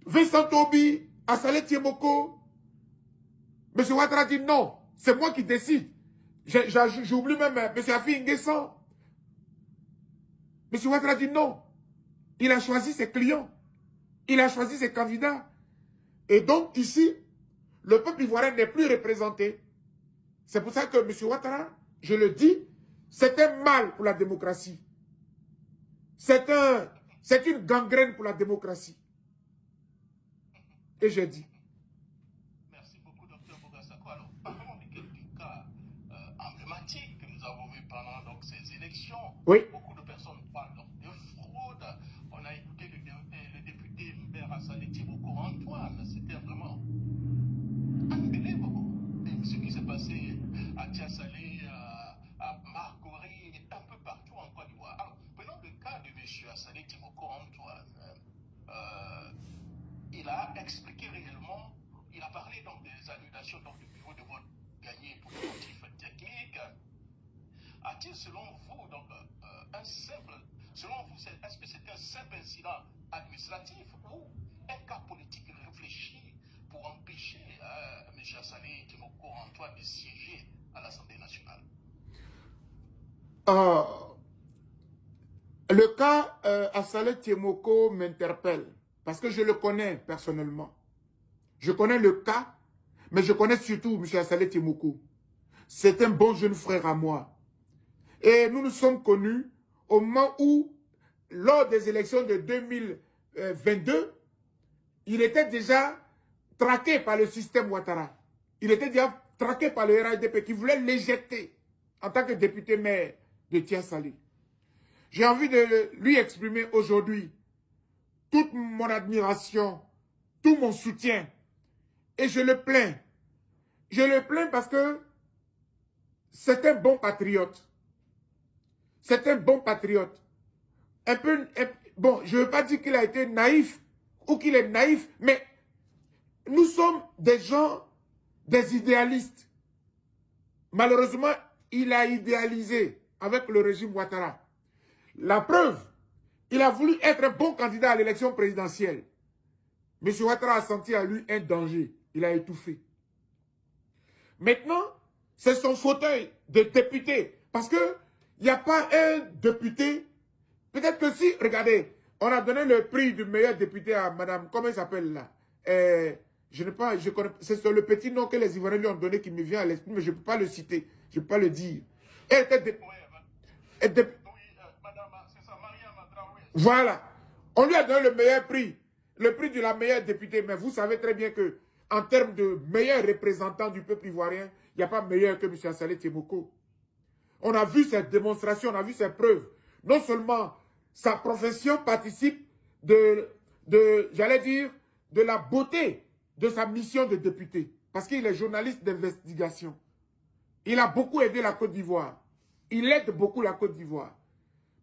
Vincent Tobi, Assalé Tiemoko. M. Ouattara dit non, c'est moi qui décide. J'oublie même M. Afi Nguessan. M. Ouattara dit non. Il a choisi ses clients. Il a choisi ses candidats. Et donc ici, le peuple ivoirien n'est plus représenté. C'est pour ça que M. Ouattara, je le dis, c'est un mal pour la démocratie. C'est une gangrène pour la démocratie. Et j'ai dit. Merci beaucoup, Dr Boga Sako. Alors, parlons de quelques cas emblématiques que nous avons vus pendant donc, ces élections. Oui. Beaucoup de personnes parlent donc, de fraude. On a écouté le député Mbert Assalé Tiemoko Antoine. C'était vraiment unbelievable. Et ce qui s'est passé Saleh Timoko Antoine, il a expliqué réellement, il a parlé donc des annulations donc, du bureau de vote gagné pour des motifs techniques. A-t-il selon vous donc un simple, selon vous, est-ce que c'est un simple incident administratif ou un cas politique réfléchi pour empêcher M. Saleh Timoko Antoine de siéger à l'Assemblée nationale? Le cas Assaleh Tiemoko m'interpelle parce que je le connais personnellement. Je connais le cas, mais je connais surtout M. Assaleh Tiemoko. C'est un bon jeune frère à moi. Et nous nous sommes connus au moment où, lors des élections de 2022, il était déjà traqué par le système Ouattara. Il était déjà traqué par le RADP qui voulait l'éjecter en tant que député maire de Tia Saleh. J'ai envie de lui exprimer aujourd'hui toute mon admiration, tout mon soutien. Et je le plains. Je le plains parce que c'est un bon patriote. C'est un bon patriote. Bon, je ne veux pas dire qu'il a été naïf ou qu'il est naïf, mais nous sommes des gens, des idéalistes. Malheureusement, il a idéalisé avec le régime Ouattara. La preuve, il a voulu être un bon candidat à l'élection présidentielle. M. Ouattara a senti à lui un danger. Il a étouffé. Maintenant, c'est son fauteuil de député. Parce que il n'y a pas un député. Peut-être que si, regardez, on a donné le prix du meilleur député à madame, comment il s'appelle là? Je n'ai pas, je connais, c'est sur le petit nom que les Ivoiriens lui ont donné qui me vient à l'esprit, mais je ne peux pas le citer. Je ne peux pas le dire. Elle était voilà. On lui a donné le meilleur prix. Le prix de la meilleure députée. Mais vous savez très bien que, en termes de meilleur représentant du peuple ivoirien, il n'y a pas meilleur que M. Assaleh Tiemoko. On a vu cette démonstration, on a vu ces preuves. Non seulement sa profession participe j'allais dire, de la beauté de sa mission de député. Parce qu'il est journaliste d'investigation. Il a beaucoup aidé la Côte d'Ivoire. Il aide beaucoup la Côte d'Ivoire.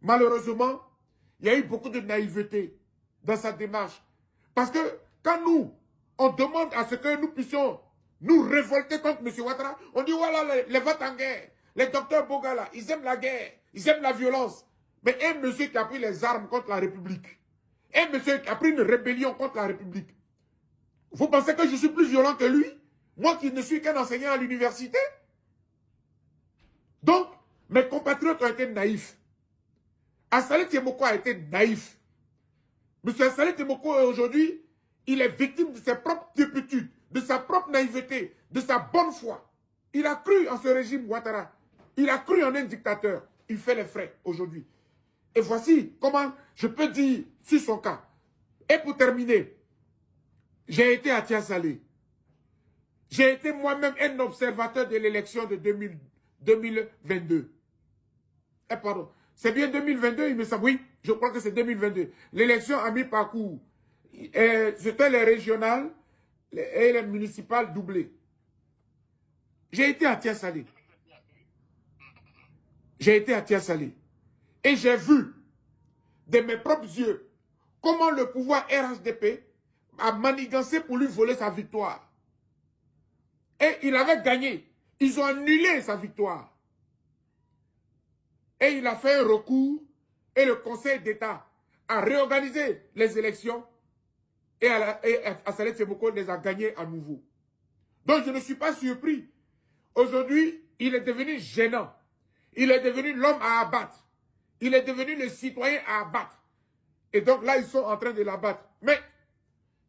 Malheureusement, il y a eu beaucoup de naïveté dans sa démarche. Parce que quand nous, on demande à ce que nous puissions nous révolter contre M. Ouattara, on dit voilà les votes en guerre, les docteurs Bogala, ils aiment la guerre, ils aiment la violence. Mais un monsieur qui a pris les armes contre la République, un monsieur qui a pris une rébellion contre la République, vous pensez que je suis plus violent que lui? Moi qui ne suis qu'un enseignant à l'université? Donc, mes compatriotes ont été naïfs. Assaleh Tiemoko a été naïf. M. Assaleh Tiemoko, aujourd'hui, il est victime de ses propres turpitudes, de sa propre naïveté, de sa bonne foi. Il a cru en ce régime Ouattara. Il a cru en un dictateur. Il fait les frais aujourd'hui. Et voici comment je peux dire sur son cas. Et pour terminer, j'ai été à Tia Saleh. J'ai été moi-même un observateur de l'élection de 2022. Pardon. C'est bien 2022, il me semble. Oui, je crois que c'est 2022. L'élection à mi-parcours. C'était les régionales et les municipales doublées. J'ai été à Tia Saleh. J'ai été à Tia Saleh. Et j'ai vu de mes propres yeux comment le pouvoir RHDP a manigancé pour lui voler sa victoire. Et il avait gagné. Ils ont annulé sa victoire. Et il a fait un recours et le Conseil d'État a réorganisé les élections et Assaleh Tiemoko les a gagnées à nouveau. Donc je ne suis pas surpris. Aujourd'hui, il est devenu gênant. Il est devenu l'homme à abattre. Il est devenu le citoyen à abattre. Et donc là, ils sont en train de l'abattre. Mais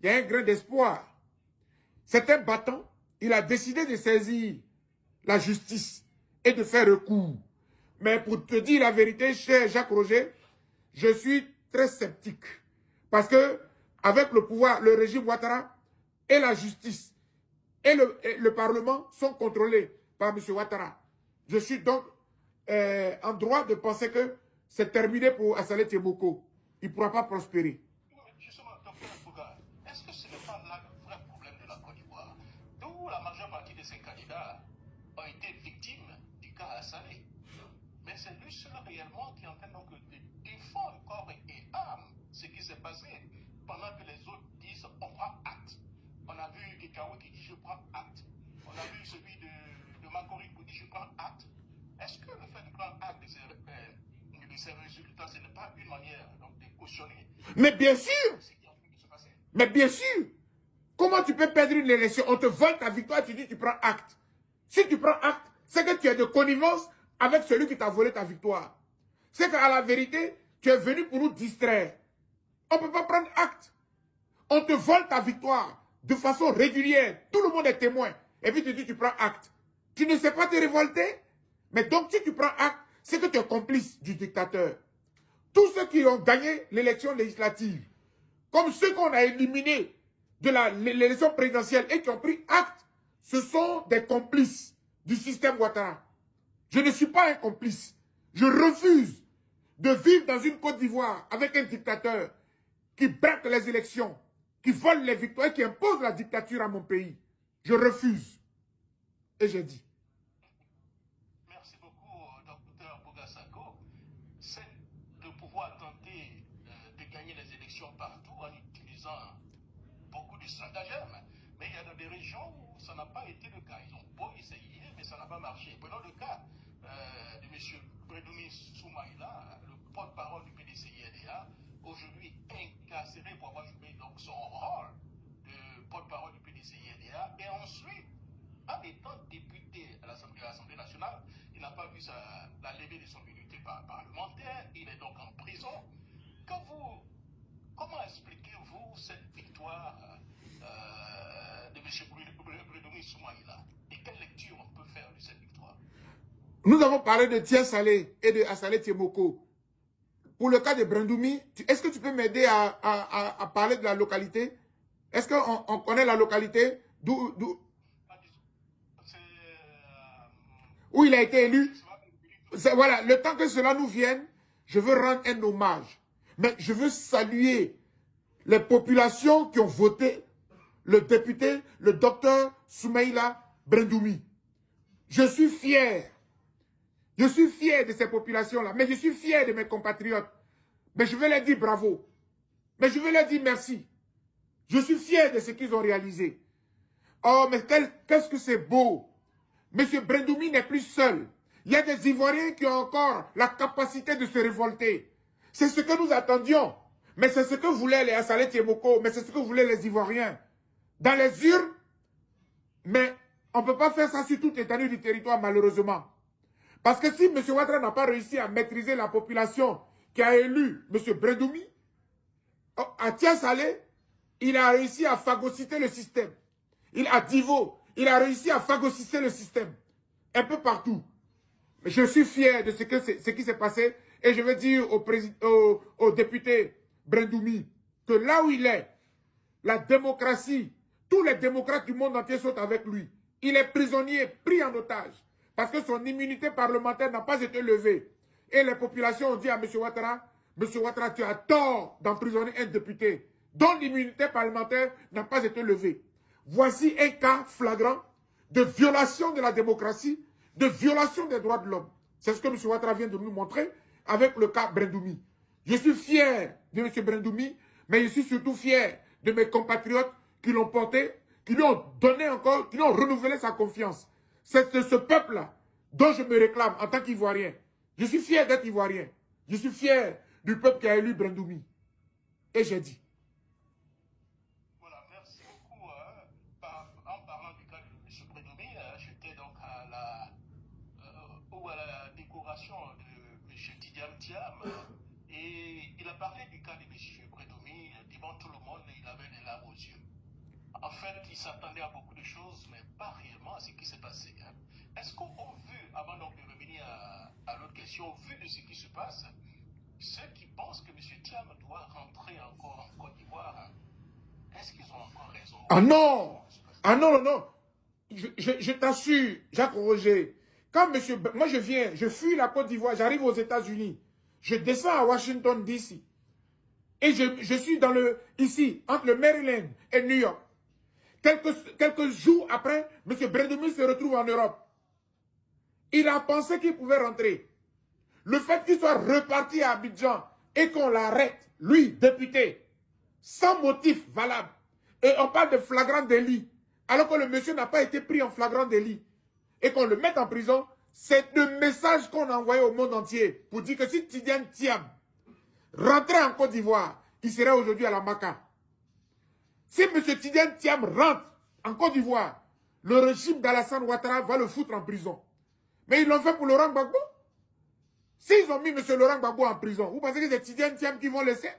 il y a un grain d'espoir. C'est un battant. Il a décidé de saisir la justice et de faire recours. Mais pour te dire la vérité, cher Jacques Roger, je suis très sceptique. Parce que avec le pouvoir, le régime Ouattara et la justice et le Parlement sont contrôlés par M. Ouattara. Je suis donc en droit de penser que c'est terminé pour Assaleh Tiemoko. Il ne pourra pas prospérer. Justement, docteur Bouga, est-ce que ce n'est pas là le vrai problème de la Côte d'Ivoire, d'où la majeure partie de ces candidats ont été victimes du cas Assaleh? Mais c'est lui seul réellement qui est en train donc de défendre corps et âme ce qui s'est passé. Pendant que les autres disent on prend acte. On a vu Kekao qui dit je prends acte. On a vu celui de Makori qui dit je prends acte. Est-ce que le fait de prendre acte de ces résultats, ce n'est pas une manière donc, de cautionner Mais bien sûr, ce qui est en train de se passer? mais bien sûr. Comment tu peux perdre une élection? On te vole ta victoire, tu dis tu prends acte. Si tu prends acte, c'est que tu es de connivence avec celui qui t'a volé ta victoire. C'est qu'à la vérité, tu es venu pour nous distraire. On ne peut pas prendre acte. On te vole ta victoire de façon régulière. Tout le monde est témoin. Et puis tu dis tu prends acte. Tu ne sais pas te révolter? Mais donc si tu prends acte, c'est que tu es complice du dictateur. Tous ceux qui ont gagné l'élection législative, comme ceux qu'on a éliminés de l'élection présidentielle et qui ont pris acte, ce sont des complices du système Ouattara. Je ne suis pas un complice. Je refuse de vivre dans une Côte d'Ivoire avec un dictateur qui braque les élections, qui vole les victoires et qui impose la dictature à mon pays. Je refuse. Et j'ai dit. Merci beaucoup, docteur Bogasako. C'est de pouvoir tenter de gagner les élections partout en utilisant beaucoup de stratagèmes. Mais il y a des régions où ça n'a pas été le cas. Ils ont beau essayer, mais ça n'a pas marché. Prenons le cas de M. Bredoumi Soumaïla, le porte-parole du PDCI-RDA, aujourd'hui incarcéré pour avoir joué donc, son rôle de porte-parole du PDCI-RDA. Et ensuite, en étant député à l'Assemblée nationale, il n'a pas vu la levée de son immunité parlementaire. Il est donc en prison. Comment expliquez-vous cette victoire de M. Bredoumi Soumaïla? Et quelle lecture on peut faire de cette victoire? Nous avons parlé de Tien Salé et de Assalé Tiemoko. Pour le cas de Bredoumi, est-ce que tu peux m'aider à parler de la localité? Est-ce qu'on connaît la localité où il a été élu? Voilà, le temps que cela nous vienne, je veux rendre un hommage. Mais je veux saluer les populations qui ont voté le député, le docteur Soumaïla Bredoumi. Je suis fier. Je suis fier de ces populations-là. Mais je suis fier de mes compatriotes. Mais je veux leur dire bravo. Mais je veux leur dire merci. Je suis fier de ce qu'ils ont réalisé. Oh, mais qu'est-ce que c'est beau. Monsieur Bredoumi n'est plus seul. Il y a des Ivoiriens qui ont encore la capacité de se révolter. C'est ce que nous attendions. Mais c'est ce que voulaient les Assalé Tiemoko. Mais c'est ce que voulaient les Ivoiriens. Dans les urnes. Mais on ne peut pas faire ça sur toute l'étendue du territoire, malheureusement. Parce que si M. Ouattara n'a pas réussi à maîtriser la population qui a élu M. Bredoumi, à Tien Salé, il a réussi à phagocyter le système. À Divo, il a réussi à phagocyter le système. Un peu partout. Mais je suis fier de ce qui s'est passé. Et je veux dire au député Bredoumi que là où il est, la démocratie, tous les démocrates du monde entier sont avec lui. Il est prisonnier, pris en otage. Parce que son immunité parlementaire n'a pas été levée. Et les populations ont dit à M. Ouattara, tu as tort d'emprisonner un député dont l'immunité parlementaire n'a pas été levée. Voici un cas flagrant de violation de la démocratie, de violation des droits de l'homme. C'est ce que M. Ouattara vient de nous montrer avec le cas Bredoumi. Je suis fier de M. Bredoumi, mais je suis surtout fier de mes compatriotes qui l'ont porté, qui lui ont donné encore, qui lui ont renouvelé sa confiance. C'est de ce peuple-là dont je me réclame en tant qu'Ivoirien. Je suis fier d'être Ivoirien. Je suis fier du peuple qui a élu Bredoumi. Et j'ai dit. Voilà, merci beaucoup. En parlant du cas de M. Bredoumi, j'étais donc à la décoration de M. Tidiam Thiam. Et il a parlé du cas de M. Bredoumi devant tout le monde et il avait des larmes aux yeux. En fait, il s'attendait à beaucoup de choses, mais pas réellement à ce qui s'est passé. Hein. Est-ce qu'au vu, avant donc de revenir à l'autre question, au vu de ce qui se passe, ceux qui pensent que M. Thiam doit rentrer encore en Côte d'Ivoire, hein, est-ce qu'ils ont encore raison? Ah non! Ah non, non, non! Je t'assure, Jacques Roger, quand moi je fuis la Côte d'Ivoire, j'arrive aux États-Unis, je descends à Washington, D.C. Et je suis ici, entre le Maryland et New York. Quelques jours après, M. Bredoumi se retrouve en Europe. Il a pensé qu'il pouvait rentrer. Le fait qu'il soit reparti à Abidjan et qu'on l'arrête, lui, député, sans motif valable, et on parle de flagrant délit, alors que le monsieur n'a pas été pris en flagrant délit, et qu'on le mette en prison, c'est le message qu'on a envoyé au monde entier pour dire que si Tidiane Thiam rentrait en Côte d'Ivoire, il serait aujourd'hui à la Maca. Si M. Tidiane Thiam rentre en Côte d'Ivoire, le régime d'Alassane Ouattara va le foutre en prison. Mais ils l'ont fait pour Laurent Gbagbo. S'ils ont mis M. Laurent Gbagbo en prison, vous pensez que c'est Tidiane Thiam qui vont laisser?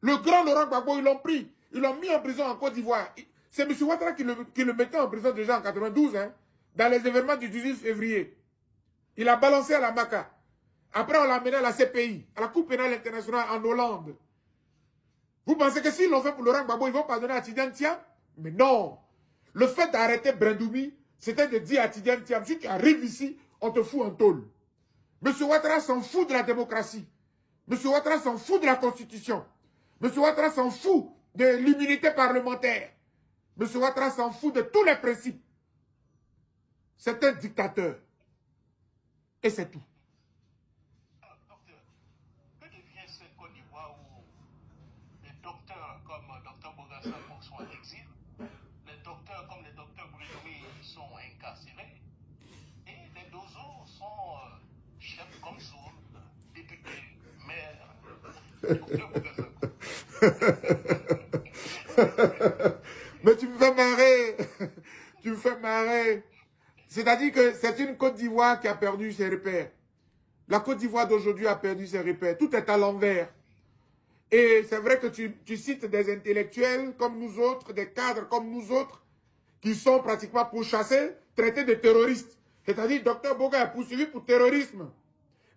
Le grand Laurent Gbagbo, ils l'ont pris. Ils l'ont mis en prison en Côte d'Ivoire. C'est M. Ouattara qui le mettait en prison déjà en 92, hein, dans les événements du 18 février. Il a balancé à la Maca. Après, on l'a amené à la CPI, à la Cour pénale internationale en Hollande. Vous pensez que s'ils l'ont fait pour Laurent Gbagbo, ils vont pardonner à Tidiane Thiam? Mais non. Le fait d'arrêter Brendoumi, c'était de dire à Tidiane Thiam, si tu arrives ici, on te fout en tôle. M. Ouattara s'en fout de la démocratie. M. Ouattara s'en fout de la Constitution. M. Ouattara s'en fout de l'immunité parlementaire. M. Ouattara s'en fout de tous les principes. C'est un dictateur. Et c'est tout. Alors, docteur, que devient cette Côte d'Ivoire où les docteurs comme Dr Bogassako sont en exil, les docteurs comme les docteurs Boulédoumi sont incarcérés, et les dozos sont chefs consul, députés, maires, docteur Bogassako. Mais tu me fais marrer. Tu me fais marrer. C'est-à-dire que c'est une Côte d'Ivoire qui a perdu ses repères. La Côte d'Ivoire d'aujourd'hui a perdu ses repères. Tout est à l'envers. Et c'est vrai que tu cites des intellectuels comme nous autres, des cadres comme nous autres, qui sont pratiquement pourchassés, traités de terroristes. C'est-à-dire Dr Boga est poursuivi pour terrorisme.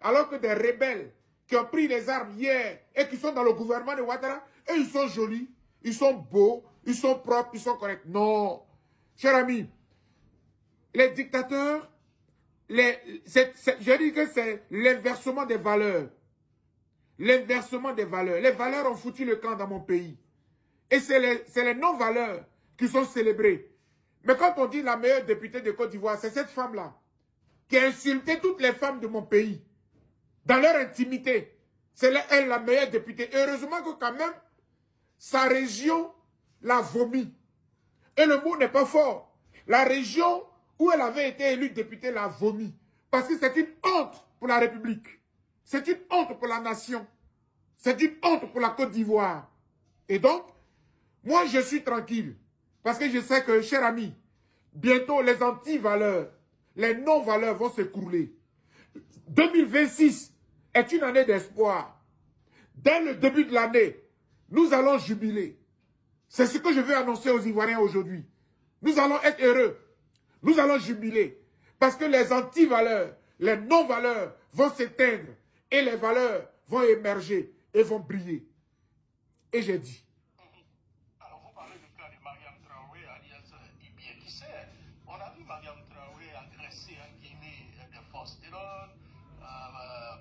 Alors que des rebelles qui ont pris les armes hier et qui sont dans le gouvernement de Ouattara, et ils sont jolis, ils sont beaux, ils sont propres, ils sont corrects. Non. Cher ami, les dictateurs, je dis que c'est l'inversement des valeurs. L'inversement des valeurs. Les valeurs ont foutu le camp dans mon pays. Et c'est les non-valeurs qui sont célébrées. Mais quand on dit la meilleure députée de Côte d'Ivoire, c'est cette femme-là qui a insulté toutes les femmes de mon pays. Dans leur intimité. C'est elle la meilleure députée. Et heureusement que quand même, sa région l'a vomi. Et le mot n'est pas fort. La région où elle avait été élue députée l'a vomi. Parce que c'est une honte pour la République. C'est une honte pour la nation. C'est une honte pour la Côte d'Ivoire. Et donc, moi je suis tranquille. Parce que je sais que, cher ami, bientôt les anti-valeurs, les non-valeurs vont s'écrouler. 2026 est une année d'espoir. Dès le début de l'année, nous allons jubiler. C'est ce que je veux annoncer aux Ivoiriens aujourd'hui. Nous allons être heureux. Nous allons jubiler. Parce que les anti-valeurs, les non-valeurs vont s'éteindre. Et les valeurs vont émerger et vont briller. Et j'ai dit. Alors, vous parlez du cas de Mariam Traoré, alias Ibien Kissé. On a vu Mariam Traoré agresser en Guinée des forces de l'ordre,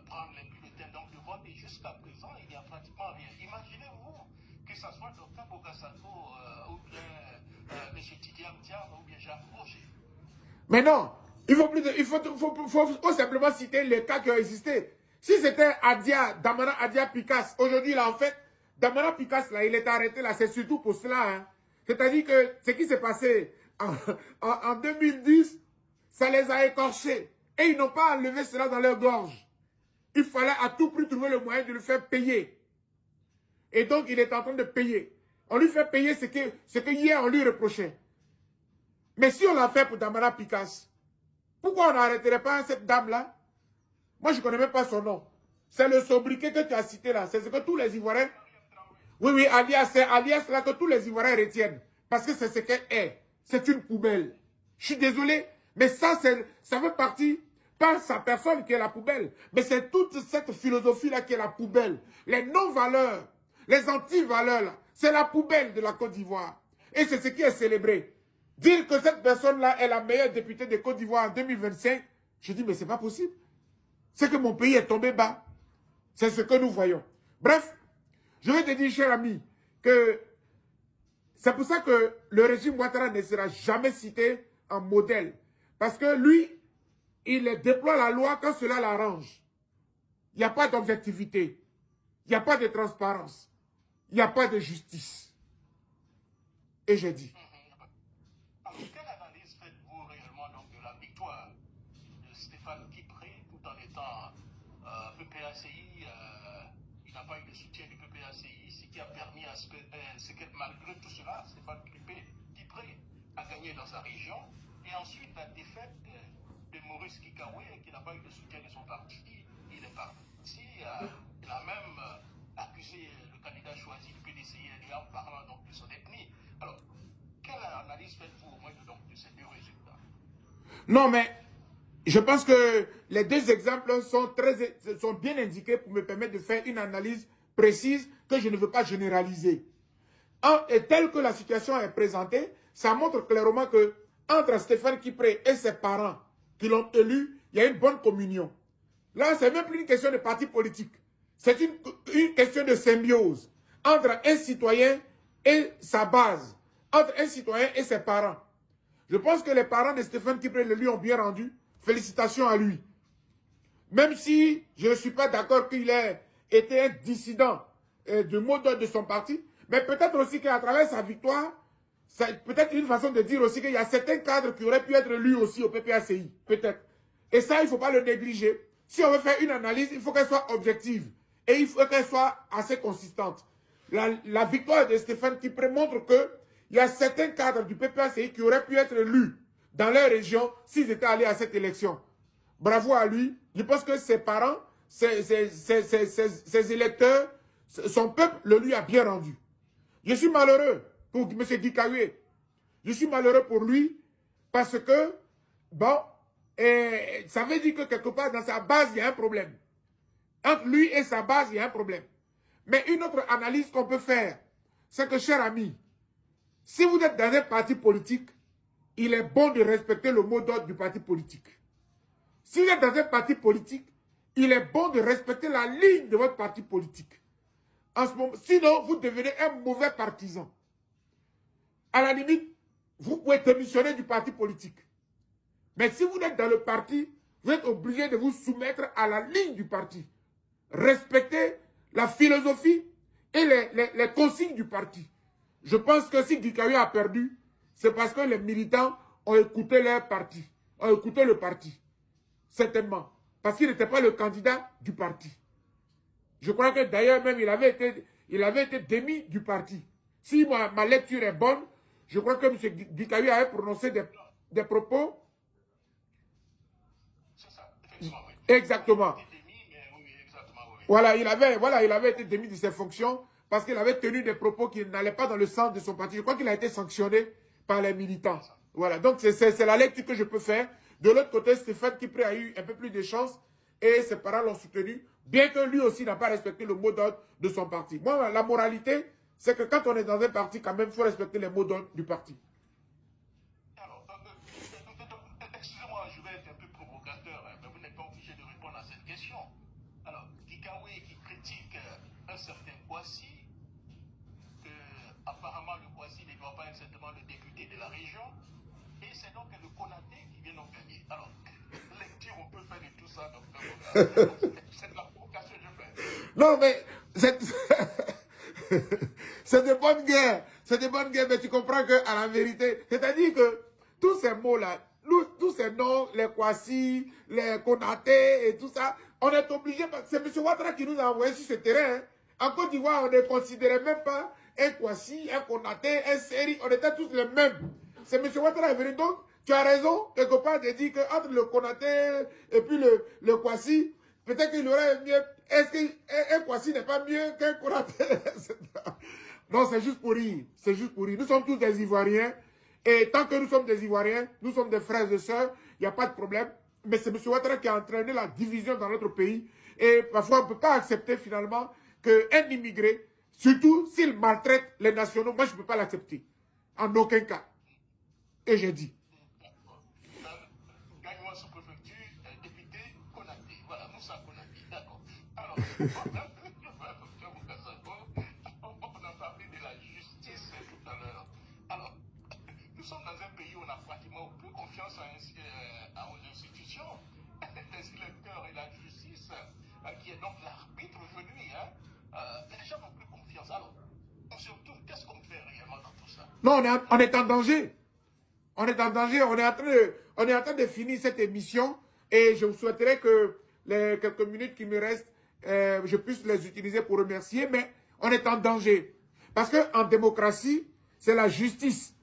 prendre les bulletins donc de vote, et jusqu'à présent, il n'y a pratiquement rien. Imaginez-vous que ce soit Dr Bogassako ou bien M. Tidiane Thiam ou bien Jacques Roger. Mais non, il faut simplement citer les cas qui ont existé. Si c'était Damana Adia Picasse, aujourd'hui, là, en fait, Damana Picasse, là, il est arrêté, là, c'est surtout pour cela. Hein. C'est-à-dire que ce qui s'est passé en 2010, ça les a écorchés. Et ils n'ont pas enlevé cela dans leur gorge. Il fallait à tout prix trouver le moyen de le faire payer. Et donc, il est en train de payer. On lui fait payer ce que hier on lui reprochait. Mais si on l'a fait pour Damana Picasse, pourquoi on n'arrêterait pas cette dame-là? Moi, je ne connais même pas son nom. C'est le sobriquet que tu as cité là. C'est ce que tous les Ivoiriens... Oui, alias, c'est alias là que tous les Ivoiriens retiennent. Parce que c'est ce qu'elle est. C'est une poubelle. Je suis désolé, mais ça fait partie, pas sa personne qui est la poubelle, mais c'est toute cette philosophie-là qui est la poubelle. Les non-valeurs, les anti-valeurs, là, c'est la poubelle de la Côte d'Ivoire. Et c'est ce qui est célébré. Dire que cette personne-là est la meilleure députée de Côte d'Ivoire en 2025, je dis, mais c'est pas possible. C'est que mon pays est tombé bas. C'est ce que nous voyons. Bref, je vais te dire, cher ami, que c'est pour ça que le régime Ouattara ne sera jamais cité en modèle. Parce que lui, il déploie la loi quand cela l'arrange. Il n'y a pas d'objectivité. Il n'y a pas de transparence. Il n'y a pas de justice. Et j'ai dit. Alors, quelle analyse faites-vous réellement donc, de la victoire de Stéphane Kipré tout en étant PPACI il n'a pas eu de soutien du PPACI, ce qui a permis à ce que malgré tout cela, Stéphane Kipré a gagné dans sa région. Et ensuite, la défaite de Maurice Kikawe, qui n'a pas eu de soutien de son parti, il est parti. Il a même accusé le candidat choisi du PDCI en parlant donc de son ethnie. Alors, quelle analyse faites-vous au moins de ces deux résultats? Non, mais je pense que les deux exemples sont bien indiqués pour me permettre de faire une analyse précise que je ne veux pas généraliser. Et tel que la situation est présentée, ça montre clairement que entre Stéphane Kipré et ses parents qui l'ont élu, il y a une bonne communion. Là, ce n'est même plus une question de parti politique. C'est une question de symbiose entre un citoyen et sa base, entre un citoyen et ses parents. Je pense que les parents de Stéphane Kipré le lui ont bien rendu. Félicitations à lui. Même si je ne suis pas d'accord qu'il ait été un dissident du mot d'ordre de son parti, mais peut-être aussi qu'à travers sa victoire, c'est peut-être une façon de dire aussi qu'il y a certains cadres qui auraient pu être lui aussi au PPACI. Peut-être. Et ça, il ne faut pas le négliger. Si on veut faire une analyse, il faut qu'elle soit objective. Et il faut qu'elle soit assez consistante. La victoire de Stéphane Kipré montre qu'il y a certains cadres du PPACI qui auraient pu être lus dans leur région s'ils étaient allés à cette élection. Bravo à lui. Je pense que ses parents, ses électeurs, son peuple le lui a bien rendu. Je suis malheureux pour M. Gikawe. Je suis malheureux pour lui parce que, bon, ça veut dire que quelque part dans sa base, il y a un problème. Entre lui et sa base, il y a un problème. Mais une autre analyse qu'on peut faire, c'est que, cher ami, si vous êtes dans un parti politique, il est bon de respecter le mot d'ordre du parti politique. Si vous êtes dans un parti politique, il est bon de respecter la ligne de votre parti politique. En ce moment, sinon, vous devenez un mauvais partisan. À la limite, vous pouvez démissionner du parti politique. Mais si vous êtes dans le parti, vous êtes obligé de vous soumettre à la ligne du parti. Respectez la philosophie et les consignes du parti. Je pense que si Gikawe a perdu, c'est parce que les militants ont écouté leur parti, ont écouté le parti. Certainement. Parce qu'il n'était pas le candidat du parti. Je crois que d'ailleurs même il avait été démis du parti. Si ma lecture est bonne, je crois que M. Gikawe avait prononcé des propos. C'est ça, effectivement, oui. Exactement. Voilà, il avait été démis de ses fonctions parce qu'il avait tenu des propos qui n'allaient pas dans le sens de son parti. Je crois qu'il a été sanctionné par les militants. Voilà, donc c'est la lecture que je peux faire. De l'autre côté, Stéphane Kipré a eu un peu plus de chance et ses parents l'ont soutenu, bien que lui aussi n'a pas respecté le mot d'ordre de son parti. Moi, la moralité, c'est que quand on est dans un parti, quand même, il faut respecter les mots d'ordre du parti. Alors, excusez-moi, je vais être un peu provocateur, mais vous n'êtes pas obligé de répondre à cette question. Alors, Gikawe qui critique un certain Kwasi, que apparemment le Kwasi ne doit pas être certainement le député de la région, et c'est donc le Konaté qui vient donc gagner. Alors, lecture, on peut faire de tout ça, donc c'est de la provocation que je fais. Non, mais c'est de bonnes guerres. C'est de bonnes guerres, mais tu comprends qu'à la vérité, c'est-à-dire que tous ces mots-là, tous ces noms, les Kwasi, les Konaté et tout ça, on est obligé, c'est M. Ouattara qui nous a envoyé sur ce terrain. Hein. En Côte d'Ivoire, on ne considérait même pas un Kwasi, un Konaté, un Seri, on était tous les mêmes. C'est M. Ouattara est venu, donc tu as raison, quelque part, de dire qu'entre le Konaté et puis le Kwasi, peut-être qu'il aurait mieux. Est-ce qu'un Kwasi n'est pas mieux qu'un Konaté? Non, c'est juste pour rire. C'est juste pour rire. Nous sommes tous des Ivoiriens. Et tant que nous sommes des Ivoiriens, nous sommes des frères et sœurs, il n'y a pas de problème. Mais c'est M. Ouattara qui a entraîné la division dans notre pays. Et parfois, on ne peut pas accepter finalement qu'un immigré, surtout s'il maltraite les nationaux, moi je ne peux pas l'accepter. En aucun cas. Et j'ai dit. Gagne-moi sous-préfecture, député Konaté. Voilà, Moussa Konaté. D'accord. Alors, on a parlé de la justice tout à l'heure. Alors, nous sommes dans un pays où on n'a pratiquement plus confiance aux institutions. saisi le cœur et la justice, qui est donc l'arbitre aujourd'hui, hein, les gens n'ont plus confiance. Alors, on se retourne, qu'est-ce qu'on fait réellement dans tout ça? Non, on est en danger. On est en danger. On est en train de finir cette émission. Et je vous souhaiterais que les quelques minutes qui me restent, je puisse les utiliser pour remercier. Mais on est en danger. Parce qu'en démocratie, c'est la justice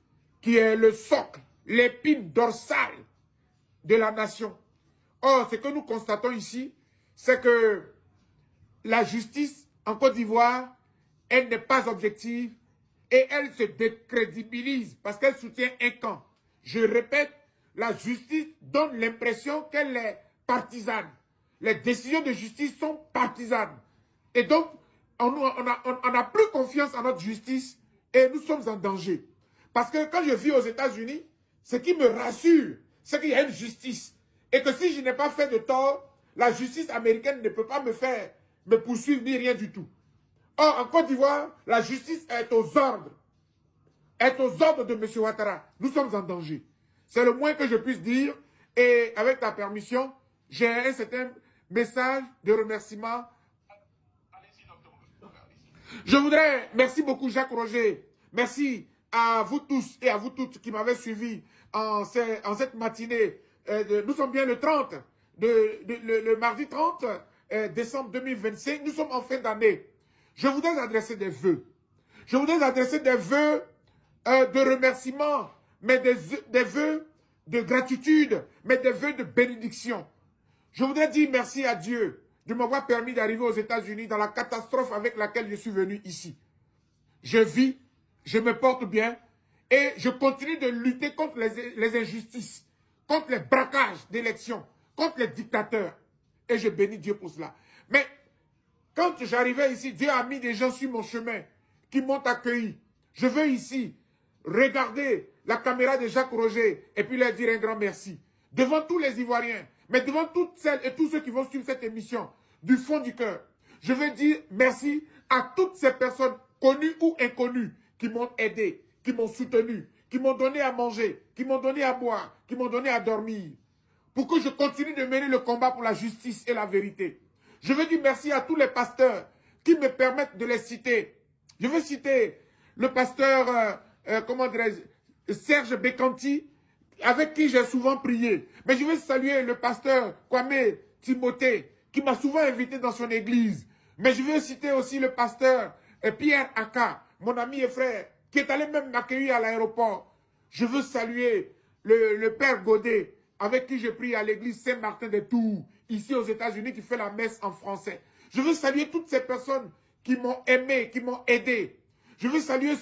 qui est le socle, l'épine dorsale de la nation. Or, ce que nous constatons ici, c'est que la justice en Côte d'Ivoire, elle n'est pas objective et elle se décrédibilise parce qu'elle soutient un camp. Je répète, la justice donne l'impression qu'elle est partisane. Les décisions de justice sont partisanes. Et donc, on n'a plus confiance en notre justice et nous sommes en danger. Parce que quand je vis aux États-Unis, ce qui me rassure, c'est qu'il y a une justice. Et que si je n'ai pas fait de tort, la justice américaine ne peut pas me poursuivre ni rien du tout. Or, en Côte d'Ivoire, la justice est aux ordres. Est aux ordres de M. Ouattara. Nous sommes en danger. C'est le moins que je puisse dire. Et avec ta permission, j'ai un certain message de remerciement. Allez-y, docteur. Je voudrais, merci beaucoup Jacques Roger. Merci à vous tous et à vous toutes qui m'avez suivi en cette matinée. Nous sommes bien le 30, le mardi 30 décembre 2025. Nous sommes en fin d'année. Je voudrais adresser des vœux. Je voudrais adresser des vœux de remerciement, mais des vœux de gratitude, mais des vœux de bénédiction. Je voudrais dire merci à Dieu de m'avoir permis d'arriver aux États-Unis dans la catastrophe avec laquelle je suis venu ici. Je vis, je me porte bien et je continue de lutter contre les injustices, contre les braquages d'élections, contre les dictateurs. Et je bénis Dieu pour cela. Mais quand j'arrivais ici, Dieu a mis des gens sur mon chemin qui m'ont accueilli. Je veux ici regarder la caméra de Jacques Roger et puis leur dire un grand merci. Devant tous les Ivoiriens, mais devant toutes celles et tous ceux qui vont suivre cette émission, du fond du cœur, je veux dire merci à toutes ces personnes connues ou inconnues qui m'ont aidé, qui m'ont soutenu, qui m'ont donné à manger, qui m'ont donné à boire, qui m'ont donné à dormir, pour que je continue de mener le combat pour la justice et la vérité. Je veux dire merci à tous les pasteurs qui me permettent de les citer. Je veux citer le pasteur, comment dirais-je, Serge Bekanti, avec qui j'ai souvent prié. Mais je veux saluer le pasteur Kwame Timothée, qui m'a souvent invité dans son église. Mais je veux citer aussi le pasteur Pierre Aka, mon ami et frère, qui est allé même m'accueillir à l'aéroport. Je veux saluer le père Godet, avec qui je prie à l'église Saint-Martin-des-Tours, ici aux États-Unis, qui fait la messe en français. Je veux saluer toutes ces personnes qui m'ont aimé, qui m'ont aidé. Je veux saluer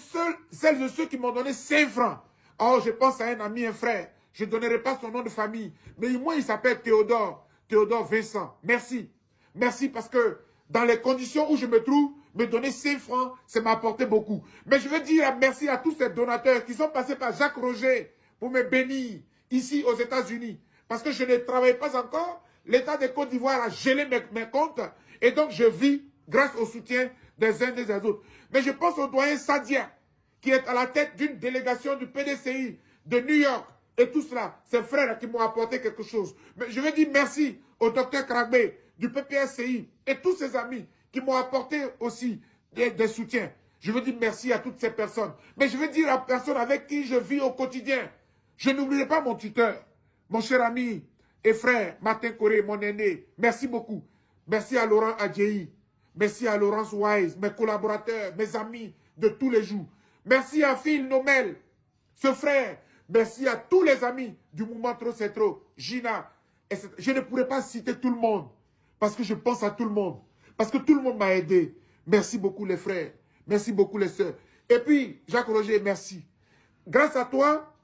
celles et ceux qui m'ont donné 5 francs. Oh, je pense à un ami, un frère. Je ne donnerai pas son nom de famille. Mais moi, il s'appelle Théodore. Théodore Vincent. Merci. Merci parce que dans les conditions où je me trouve, me donner 5 francs, ça m'a apporté beaucoup. Mais je veux dire merci à tous ces donateurs qui sont passés par Jacques Roger pour me bénir ici aux États-Unis. Parce que je ne travaille pas encore. L'État de Côte d'Ivoire a gelé mes comptes. Et donc, je vis grâce au soutien des uns et des autres. Mais je pense au doyen Sadia, qui est à la tête d'une délégation du PDCI de New York. Et tout cela, ces frères qui m'ont apporté quelque chose. Mais je veux dire merci au docteur Kragbe du PPSCI et tous ses amis qui m'ont apporté aussi des soutiens. Je veux dire merci à toutes ces personnes. Mais je veux dire à personnes avec qui je vis au quotidien. Je n'oublierai pas mon tuteur, mon cher ami et frère Martin Coré, mon aîné. Merci beaucoup. Merci à Laurent Adjei. Merci à Laurence Wise, mes collaborateurs, mes amis de tous les jours. Merci à Phil Nomel, ce frère. Merci à tous les amis du mouvement Trop c'est trop, Gina. Etc. Je ne pourrais pas citer tout le monde parce que je pense à tout le monde. Parce que tout le monde m'a aidé. Merci beaucoup les frères. Merci beaucoup les sœurs. Et puis, Jacques Roger, merci. Grâce à toi,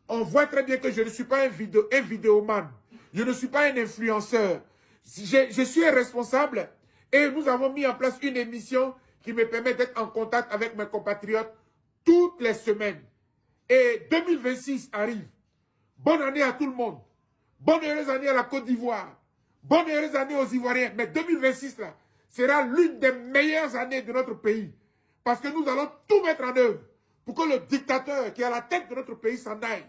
on voit très bien que je ne suis pas un vidéoman. Je ne suis pas un influenceur. Je suis un responsable et nous avons mis en place une émission qui me permet d'être en contact avec mes compatriotes toutes les semaines. Et 2026 arrive. Bonne année à tout le monde. Bonne heureuse année à la Côte d'Ivoire. Bonne heureuse année aux Ivoiriens. Mais 2026 là, sera l'une des meilleures années de notre pays. Parce que nous allons tout mettre en œuvre pour que le dictateur qui est à la tête de notre pays s'en aille.